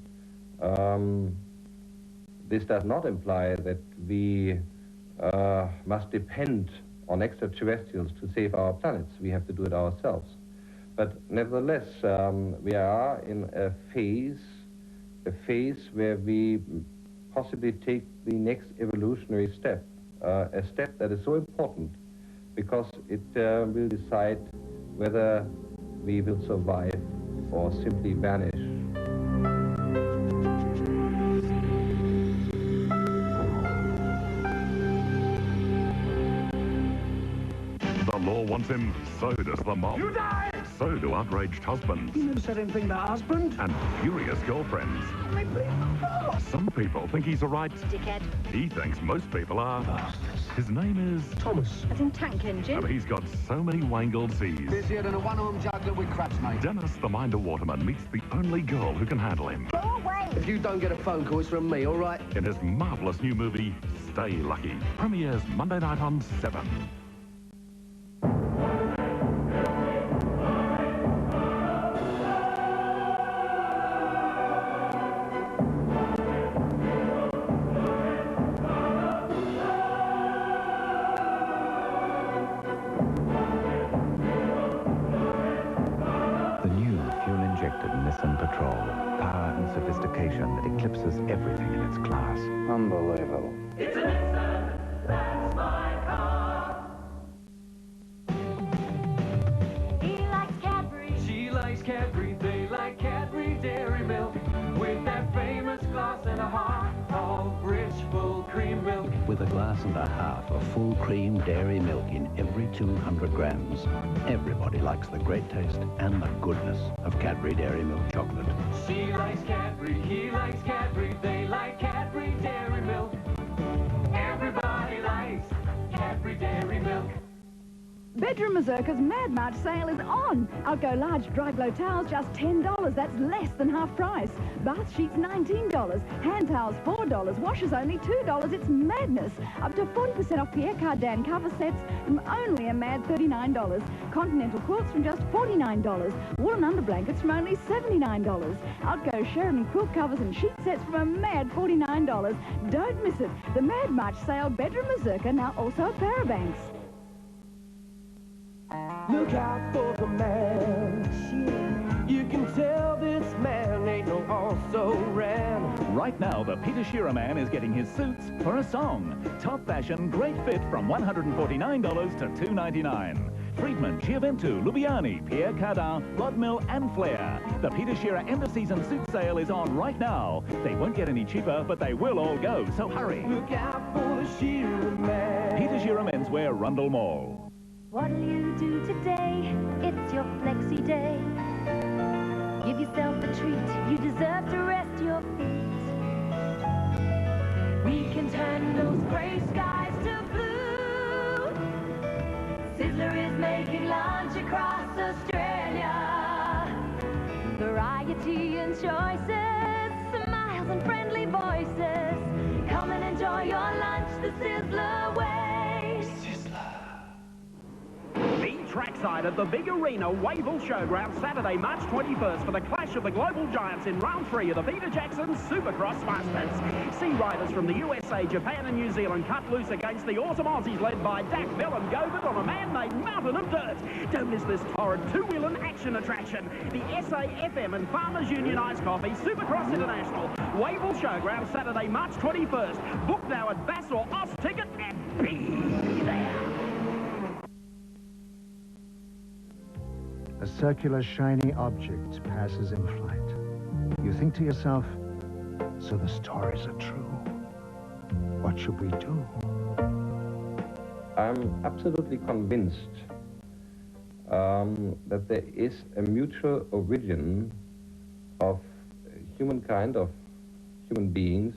Speaker 18: This does not imply that we must depend on extraterrestrials to save our planets. We have to do it ourselves. But nevertheless, we are in a phase where we possibly take the next evolutionary step, a step that is so important because it will decide whether we will survive or simply vanish.
Speaker 17: The law wants him, so does the mob.
Speaker 21: You die!
Speaker 17: So do outraged husbands.
Speaker 21: You never said anything about husband.
Speaker 17: And furious girlfriends. Some people think he's a right
Speaker 7: dickhead.
Speaker 17: He thinks most people are. His name is
Speaker 21: Thomas.
Speaker 7: As in tank engine.
Speaker 17: And he's got so many wangled C's.
Speaker 21: Busier than a one-armed juggler with craps, mate.
Speaker 17: Dennis, the Minder Waterman, meets the only girl who can handle him.
Speaker 7: Go away!
Speaker 21: If you don't get a phone call, it's from me, all right?
Speaker 17: In his marvellous new movie, Stay Lucky. Premieres Monday night on 7.
Speaker 2: Nissan Patrol, power and sophistication that eclipses everything in its class.
Speaker 3: Unbelievable.
Speaker 21: It's a Nissan, that's my car.
Speaker 7: He likes Cadbury.
Speaker 21: She likes Cadbury, they like Cadbury Dairy Milk. With that famous glass and a half of rich full cream milk.
Speaker 2: With a glass and a half of full cream dairy milk in every 200 grams. Everybody likes the great taste and the goodness of Cadbury Dairy Milk chocolate.
Speaker 21: She likes Cadbury, he likes Cadbury, they like Cadbury Dairy Milk. Everybody likes Cadbury Dairy Milk.
Speaker 11: Bedroom Mazurka's Mad March sale is on. Outgo large dry glow towels just $10. That's less than half price. Bath sheets $19. Hand towels $4. Washers only $2. It's madness. Up to 40% off Pierre Cardin cover sets from only a mad $39. Continental quilts from just $49. Woolen underblankets from only $79. Outgo Sheridan quilt covers and sheet sets from a mad $49. Don't miss it. The Mad March sale Bedroom Mazurka now also at Parabanks.
Speaker 21: Look out for the man. You can tell this man ain't no also-ran.
Speaker 15: Right now, the Peter Shearer Man is getting his suits for a song. Top fashion, great fit from $149 to $299. Friedman, Giaventu, Lubiani, Pierre Cardin, Rodmill and Flair. The Peter Shearer end-of-season suit sale is on right now. They won't get any cheaper, but they will all go, so hurry.
Speaker 21: Look out for the Shearer Man.
Speaker 15: Peter Shearer Menswear, Rundle Mall.
Speaker 7: What'll you do today? It's your flexi day. Give yourself a treat. You deserve to rest your feet. We can turn those gray skies to blue. Sizzler is making lunch across Australia. Variety and choices, smiles and friendly voices. Come and enjoy your lunch the Sizzler way.
Speaker 20: Trackside at the big arena, Wavell Showground, Saturday, March 21st for the clash of the global giants in round 3 of the Peter Jackson Supercross Masters. Sea riders from the USA, Japan and New Zealand cut loose against the awesome Aussies led by Dak Bell and Govert on a man-made mountain of dirt. Don't miss this torrid two-wheeling action attraction. The SAFM and Farmers Union Ice Coffee Supercross International. Wavell Showground, Saturday, March 21st. Book now at Bass or Oz Ticket and be there.
Speaker 1: A circular, shiny object passes in flight. You think to yourself, so the stories are true. What should we do?
Speaker 18: I'm absolutely convinced that there is a mutual origin of humankind, of human beings,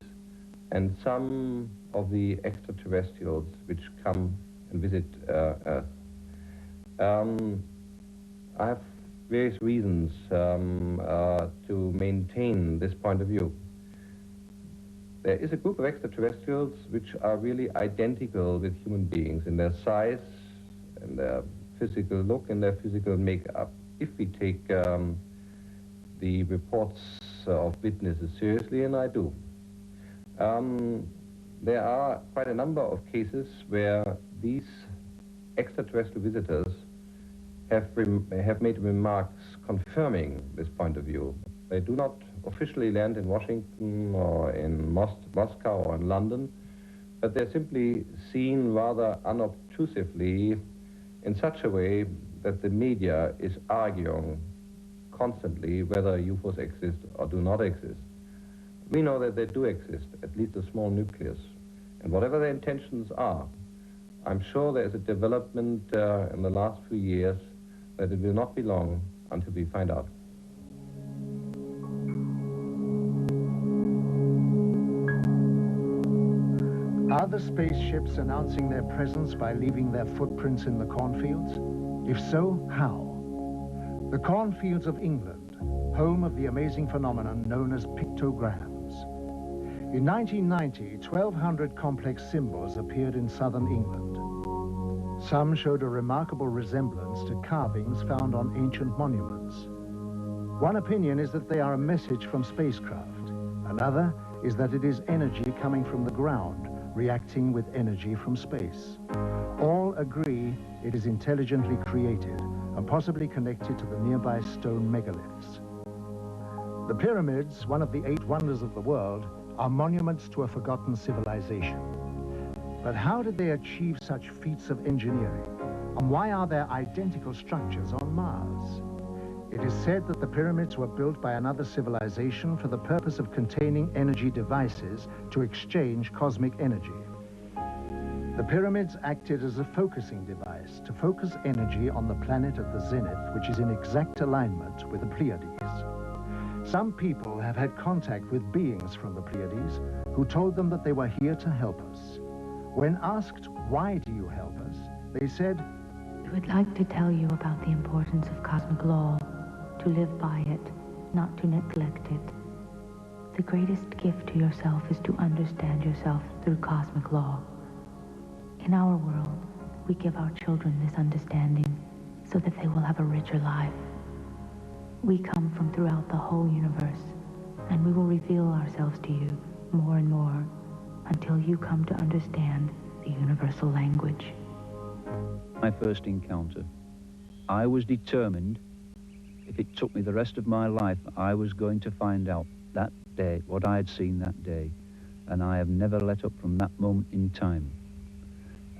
Speaker 18: and some of the extraterrestrials which come and visit Earth. I have various reasons to maintain this point of view. There is a group of extraterrestrials which are really identical with human beings in their size, in their physical look, and their physical makeup. If we take the reports of witnesses seriously, and I do. There are quite a number of cases where these extraterrestrial visitors have made remarks confirming this point of view. They do not officially land in Washington or in Moscow or in London, but they're simply seen rather unobtrusively in such a way that the media is arguing constantly whether UFOs exist or do not exist. We know that they do exist, at least a small nucleus. And whatever their intentions are, I'm sure there is a development in the last few years that it will not be long until we find out.
Speaker 1: Are the spaceships announcing their presence by leaving their footprints in the cornfields? If so, how? The cornfields of England, home of the amazing phenomenon known as pictograms. In 1990, 1,200 complex symbols appeared in southern England. Some showed a remarkable resemblance to carvings found on ancient monuments. One opinion is that they are a message from spacecraft. Another is that it is energy coming from the ground, reacting with energy from space. All agree it is intelligently created and possibly connected to the nearby stone megaliths. The pyramids, one of the 8 wonders of the world, are monuments to a forgotten civilization. But how did they achieve such feats of engineering? And why are there identical structures on Mars? It is said that the pyramids were built by another civilization for the purpose of containing energy devices to exchange cosmic energy. The pyramids acted as a focusing device to focus energy on the planet at the zenith, which is in exact alignment with the Pleiades. Some people have had contact with beings from the Pleiades who told them that they were here to help us. When asked, why do you help us? They said,
Speaker 8: "We would like to tell you about the importance of cosmic law, to live by it, not to neglect it. The greatest gift to yourself is to understand yourself through cosmic law. In our world, we give our children this understanding so that they will have a richer life. We come from throughout the whole universe, and we will reveal ourselves to you more and more until you come to understand the universal language."
Speaker 12: My first encounter, I was determined, if it took me the rest of my life, I was going to find out that day what I had seen that day, and I have never let up from that moment in time.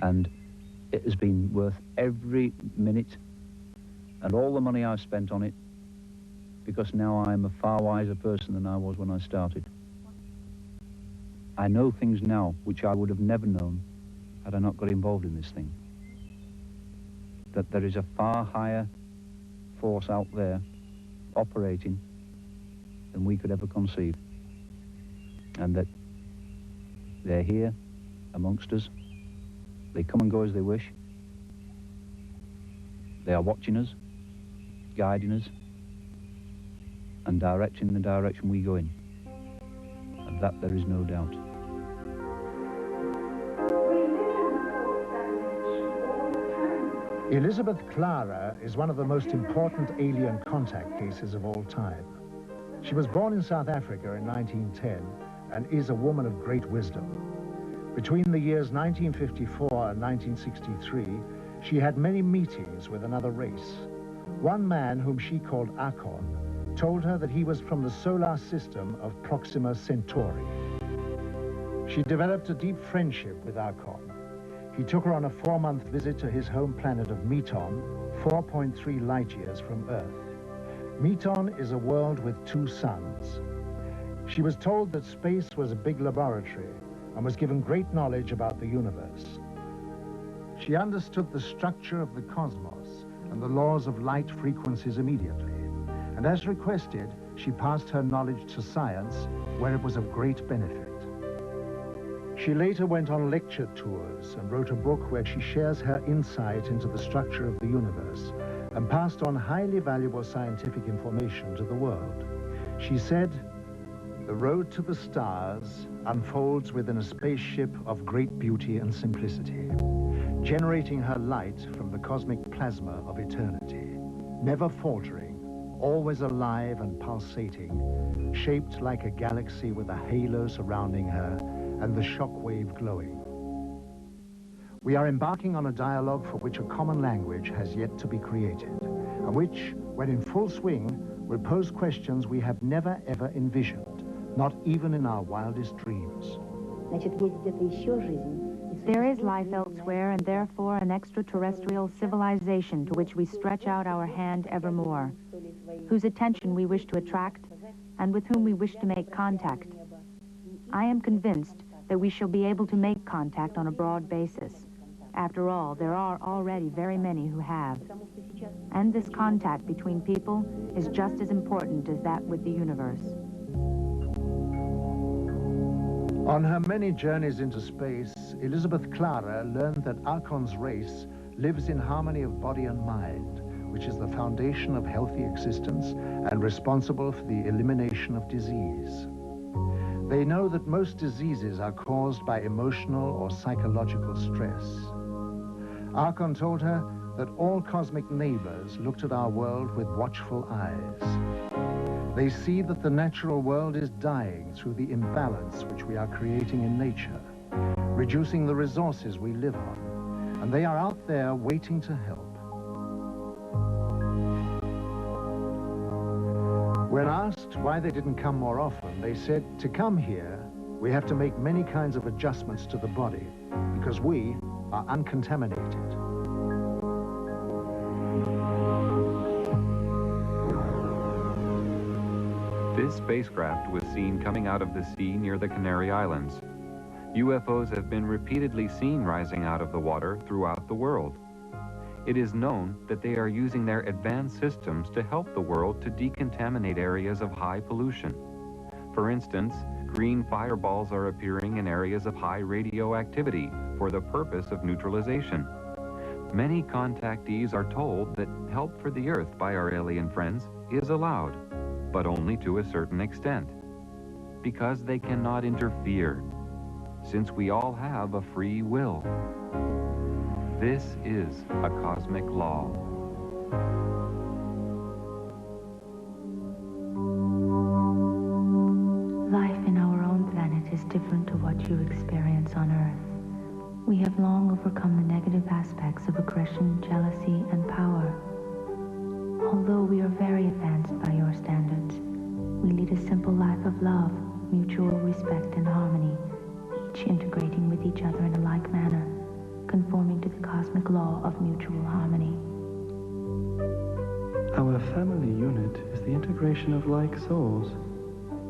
Speaker 12: And it has been worth every minute and all the money I've spent on it, because now I'm a far wiser person than I was when I started. I know things now which I would have never known had I not got involved in this thing. That there is a far higher force out there operating than we could ever conceive. And that they're here amongst us. They come and go as they wish. They are watching us, guiding us, and directing the direction we go in. Of that there is no doubt.
Speaker 1: Elizabeth Clara is one of the most important alien contact cases of all time. She was born in South Africa in 1910 and is a woman of great wisdom. Between the years 1954 and 1963, she had many meetings with another race. One man, whom she called Akon, told her that he was from the solar system of Proxima Centauri. She developed a deep friendship with Akon. He took her on a 4-month visit to his home planet of Meton, 4.3 light years from Earth. Meton is a world with 2 suns. She was told that space was a big laboratory and was given great knowledge about the universe. She understood the structure of the cosmos and the laws of light frequencies immediately, and as requested, she passed her knowledge to science, where it was of great benefit. She later went on lecture tours and wrote a book where she shares her insight into the structure of the universe and passed on highly valuable scientific information to the world. She said, "The road to the stars unfolds within a spaceship of great beauty and simplicity, generating her light from the cosmic plasma of eternity, never faltering, always alive and pulsating, shaped like a galaxy with a halo surrounding her and the shock wave glowing. We are embarking on a dialogue for which a common language has yet to be created, and which, when in full swing, will pose questions we have never ever envisioned, not even in our wildest dreams.
Speaker 8: There is life elsewhere, and therefore an extraterrestrial civilization to which we stretch out our hand evermore, whose attention we wish to attract, and with whom we wish to make contact. I am convinced that we shall be able to make contact on a broad basis. After all, there are already very many who have. And this contact between people is just as important as that with the universe.
Speaker 1: On her many journeys into space, Elizabeth Clara learned that Archon's race lives in harmony of body and mind, which is the foundation of healthy existence and responsible for the elimination of disease. They know that most diseases are caused by emotional or psychological stress. Archon told her that all cosmic neighbors looked at our world with watchful eyes. They see that the natural world is dying through the imbalance which we are creating in nature, reducing the resources we live on, and they are out there waiting to help. When asked why they didn't come more often, they said, to come here, we have to make many kinds of adjustments to the body because we are uncontaminated.
Speaker 5: This spacecraft was seen coming out of the sea near the Canary Islands. UFOs have been repeatedly seen rising out of the water throughout the world. It is known that they are using their advanced systems to help the world to decontaminate areas of high pollution. For instance, green fireballs are appearing in areas of high radioactivity for the purpose of neutralization. Many contactees are told that help for the Earth by our alien friends is allowed, but only to a certain extent, because they cannot interfere, since we all have a free will. This is a cosmic law.
Speaker 8: Life in our own planet is different to what you experience on Earth. We have long overcome the negative aspects of aggression, jealousy, and power. Although we are very advanced by your standards, we lead a simple life of love, mutual respect, and harmony, each integrating with each other in a like manner, conforming to the cosmic law of mutual harmony.
Speaker 13: Our family unit is the integration of like souls,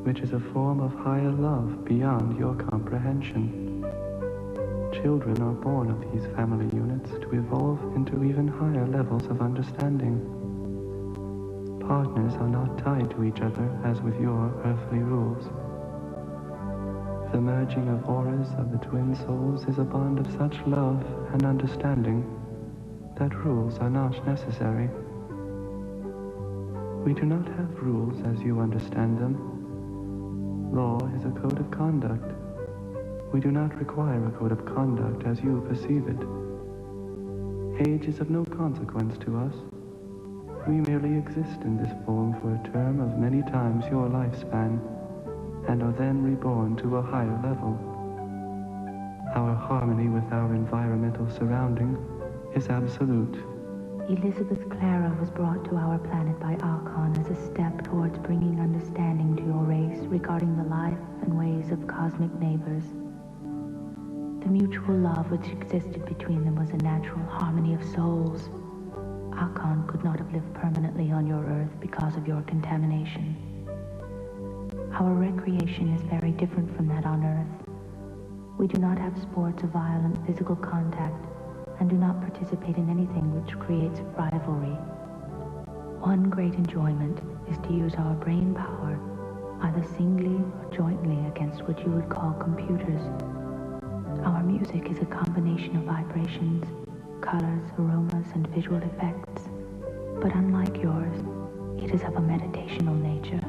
Speaker 13: which is a form of higher love beyond your comprehension. Children are born of these family units to evolve into even higher levels of understanding. Partners are not tied to each other as with your earthly rules. The merging of auras of the twin souls is a bond of such love and understanding that rules are not necessary. We do not have rules as you understand them. Law is a code of conduct. We do not require a code of conduct as you perceive it. Age is of no consequence to us. We merely exist in this form for a term of many times your lifespan, and are then reborn to a higher level. Our harmony with our environmental surrounding is absolute.
Speaker 8: Elizabeth Clara was brought to our planet by Archon as a step towards bringing understanding to your race regarding the life and ways of cosmic neighbors. The mutual love which existed between them was a natural harmony of souls. Archon could not have lived permanently on your Earth because of your contamination. Our recreation is very different from that on Earth. We do not have sports of violent physical contact and do not participate in anything which creates rivalry. One great enjoyment is to use our brain power, either singly or jointly, against what you would call computers. Our music is a combination of vibrations, colors, aromas, and visual effects. But unlike yours, it is of a meditational nature.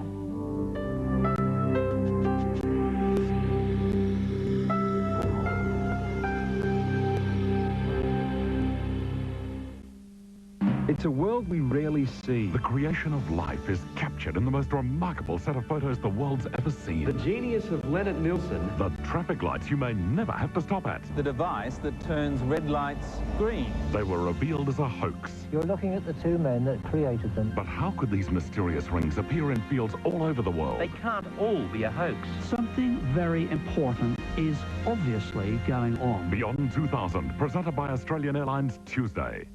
Speaker 1: It
Speaker 9: It's a world we rarely see.
Speaker 17: The creation of life is captured in the most remarkable set of photos the world's ever seen.
Speaker 14: The genius of Leonard Nilsson.
Speaker 17: The traffic lights you may never have to stop at.
Speaker 19: The device that turns red lights green.
Speaker 17: They were revealed as a hoax.
Speaker 24: You're looking at the two men that created them.
Speaker 17: But how could these mysterious rings appear in fields all over the world?
Speaker 14: They can't all be a hoax.
Speaker 25: Something very important is obviously going on.
Speaker 17: Beyond 2000, presented by Australian Airlines Tuesday.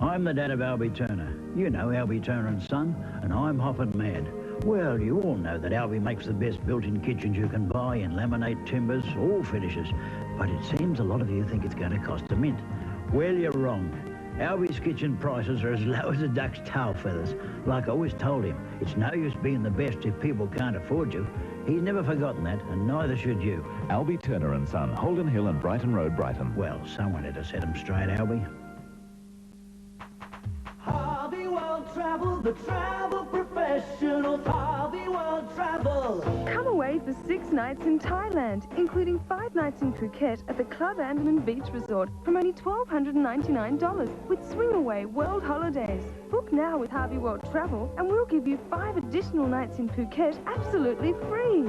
Speaker 26: I'm the dad of Albie Turner. You know Albie Turner and Son, and I'm hopping mad. Well, you all know that Albie makes the best built-in kitchens you can buy in laminate, timbers, all finishes. But it seems a lot of you think it's going to cost a mint. Well, you're wrong. Albie's kitchen prices are as low as a duck's tail feathers. Like I always told him, it's no use being the best if people can't afford you. He's never forgotten that, and neither should you.
Speaker 22: Albie Turner and Son, Holden Hill and Brighton Road, Brighton.
Speaker 26: Well, someone had to set him straight, Albie.
Speaker 21: Harvey World Travel, the travel professionals. Harvey World Travel.
Speaker 27: Come away for 6 nights in Thailand, including 5 nights in Phuket at the Club Andaman Beach Resort from only $1,299 with Swing Away World Holidays. Book now with Harvey World Travel and we'll give you 5 additional nights in Phuket absolutely free.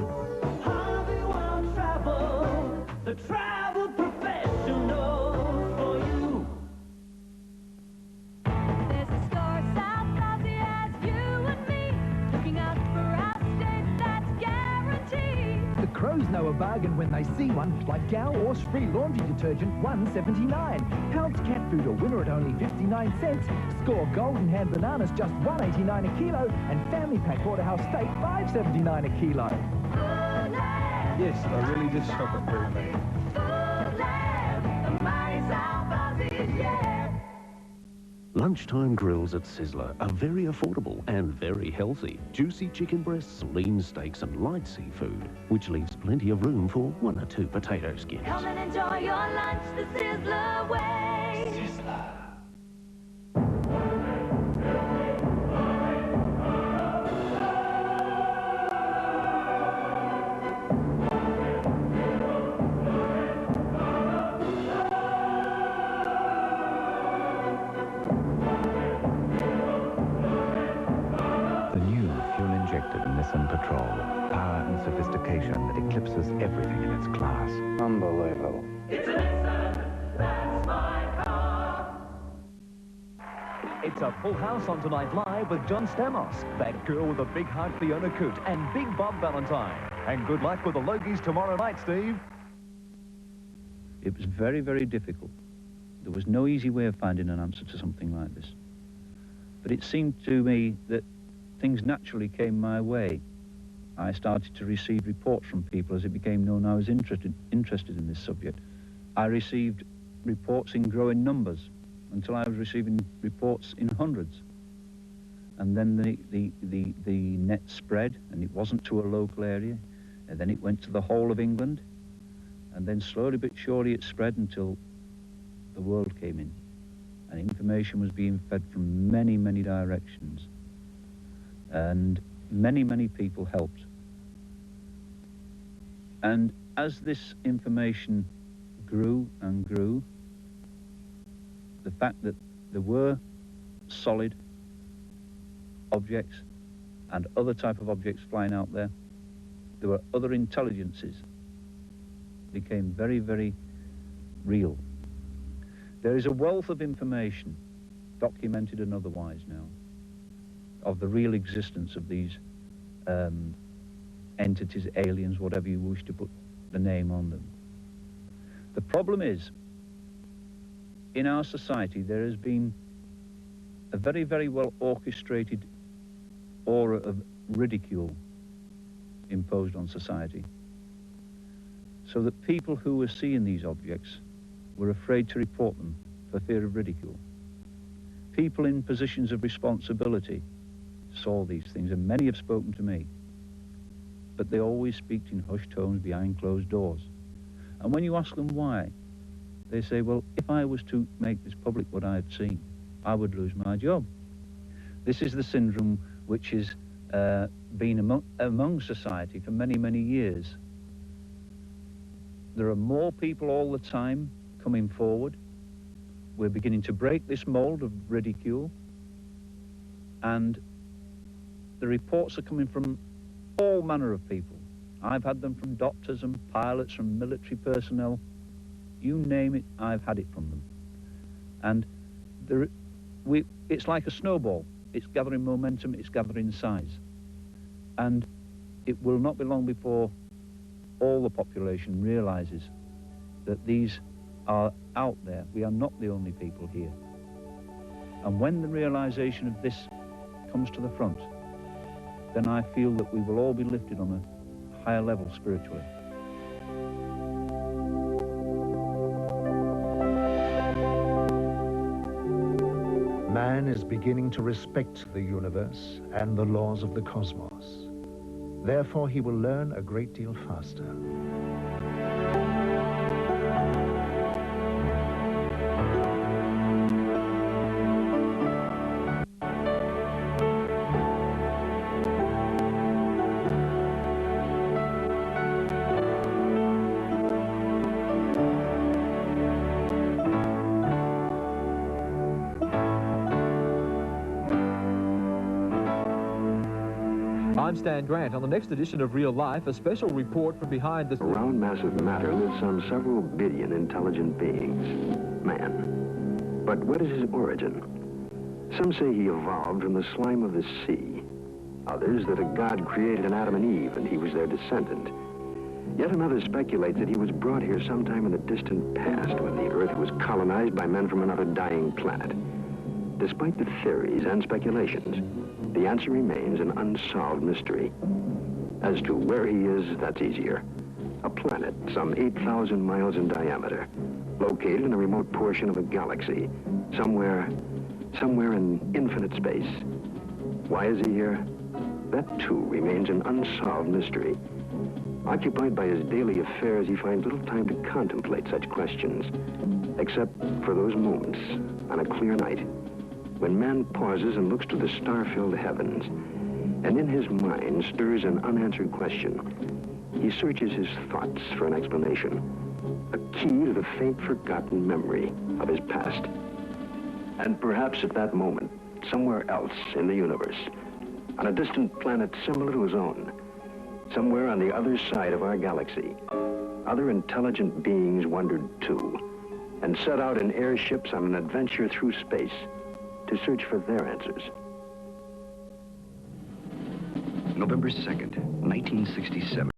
Speaker 21: Harvey World Travel, the travel professionals for you.
Speaker 7: There's a store South Aussie as you and me, looking out for our state that's guaranteed.
Speaker 28: The crows know a bargain when they see one, like Gow or Free Laundry Detergent, $1.79. Pounds cat food a winner at only 59 cents. Score Golden Hand bananas just $1.89 a kilo, and Family Pack Porterhouse steak $5.79 a kilo.
Speaker 9: Yes, I really did shop at Foodland.
Speaker 7: Foodland, the mighty South Aussies, yeah.
Speaker 2: Lunchtime grills at Sizzler are very affordable and very healthy. Juicy chicken breasts, lean steaks and light seafood, which leaves plenty of room for 1 or 2 potato skins.
Speaker 7: Come and enjoy your lunch the Sizzler way.
Speaker 2: Sizzler.
Speaker 22: Nissan Patrol. Power and sophistication that eclipses everything in its class.
Speaker 14: Unbelievable.
Speaker 21: It's a Nissan, that's my car.
Speaker 15: It's a full house on Tonight Live with John Stamos, that girl with a big heart Fiona Coote, and Big Bob Valentine. And good luck with the Logies tomorrow night, Steve.
Speaker 12: It was very, very difficult. There was no easy way of finding an answer to something like this. But it seemed to me that things naturally came my way. I started to receive reports from people as it became known I was interested in this subject. I received reports in growing numbers until I was receiving reports in hundreds. And then the net spread, and it wasn't to a local area, and then it went to the whole of England, and then slowly but surely it spread until the world came in, and information was being fed from many, many directions. And many, many people helped. And as this information grew and grew, the fact that there were solid objects and other type of objects flying out there, there were other intelligences, became very, very real. There is a wealth of information, documented and otherwise now, of the real existence of these entities, aliens, whatever you wish to put the name on them. The problem is, in our society, there has been a very, very well orchestrated aura of ridicule imposed on society, so that people who were seeing these objects were afraid to report them for fear of ridicule. People in positions of responsibility saw these things, and many have spoken to me, but they always speak in hushed tones behind closed doors. And when you ask them why, they say, well, if I was to make this public what I had seen, I would lose my job. This is the syndrome which has been among society for many, many years. There are more people all the time coming forward. We're beginning to break this mold of ridicule, and the reports are coming from all manner of people. I've had them from doctors and pilots, from military personnel. You name it, I've had it from them. And it's like a snowball. It's gathering momentum, it's gathering size. And it will not be long before all the population realizes that these are out there. We are not the only people here. And when the realization of this comes to the front, then I feel that we will all be lifted on a higher level spiritually.
Speaker 1: Man is beginning to respect the universe and the laws of the cosmos. Therefore, he will learn a great deal faster.
Speaker 3: I'm Stan Grant. On the next edition of Real Life, a special report from behind the...
Speaker 4: Around massive matter live some several billion intelligent beings. Man. But what is his origin? Some say he evolved from the slime of the sea. Others that a god created an Adam and Eve and he was their descendant. Yet another speculates that he was brought here sometime in the distant past when the Earth was colonized by men from another dying planet. Despite the theories and speculations, the answer remains an unsolved mystery. As to where he is, that's easier. A planet some 8,000 miles in diameter, located in a remote portion of a galaxy, somewhere in infinite space. Why is he here? That too remains an unsolved mystery. Occupied by his daily affairs, he finds little time to contemplate such questions, except for those moments on a clear night, when man pauses and looks to the star-filled heavens, and in his mind stirs an unanswered question. He searches his thoughts for an explanation, a key to the faint forgotten memory of his past. And perhaps at that moment, somewhere else in the universe, on a distant planet similar to his own, somewhere on the other side of our galaxy, other intelligent beings wandered too, and set out in airships on an adventure through space to search for their answers.
Speaker 6: November 2nd, 1967.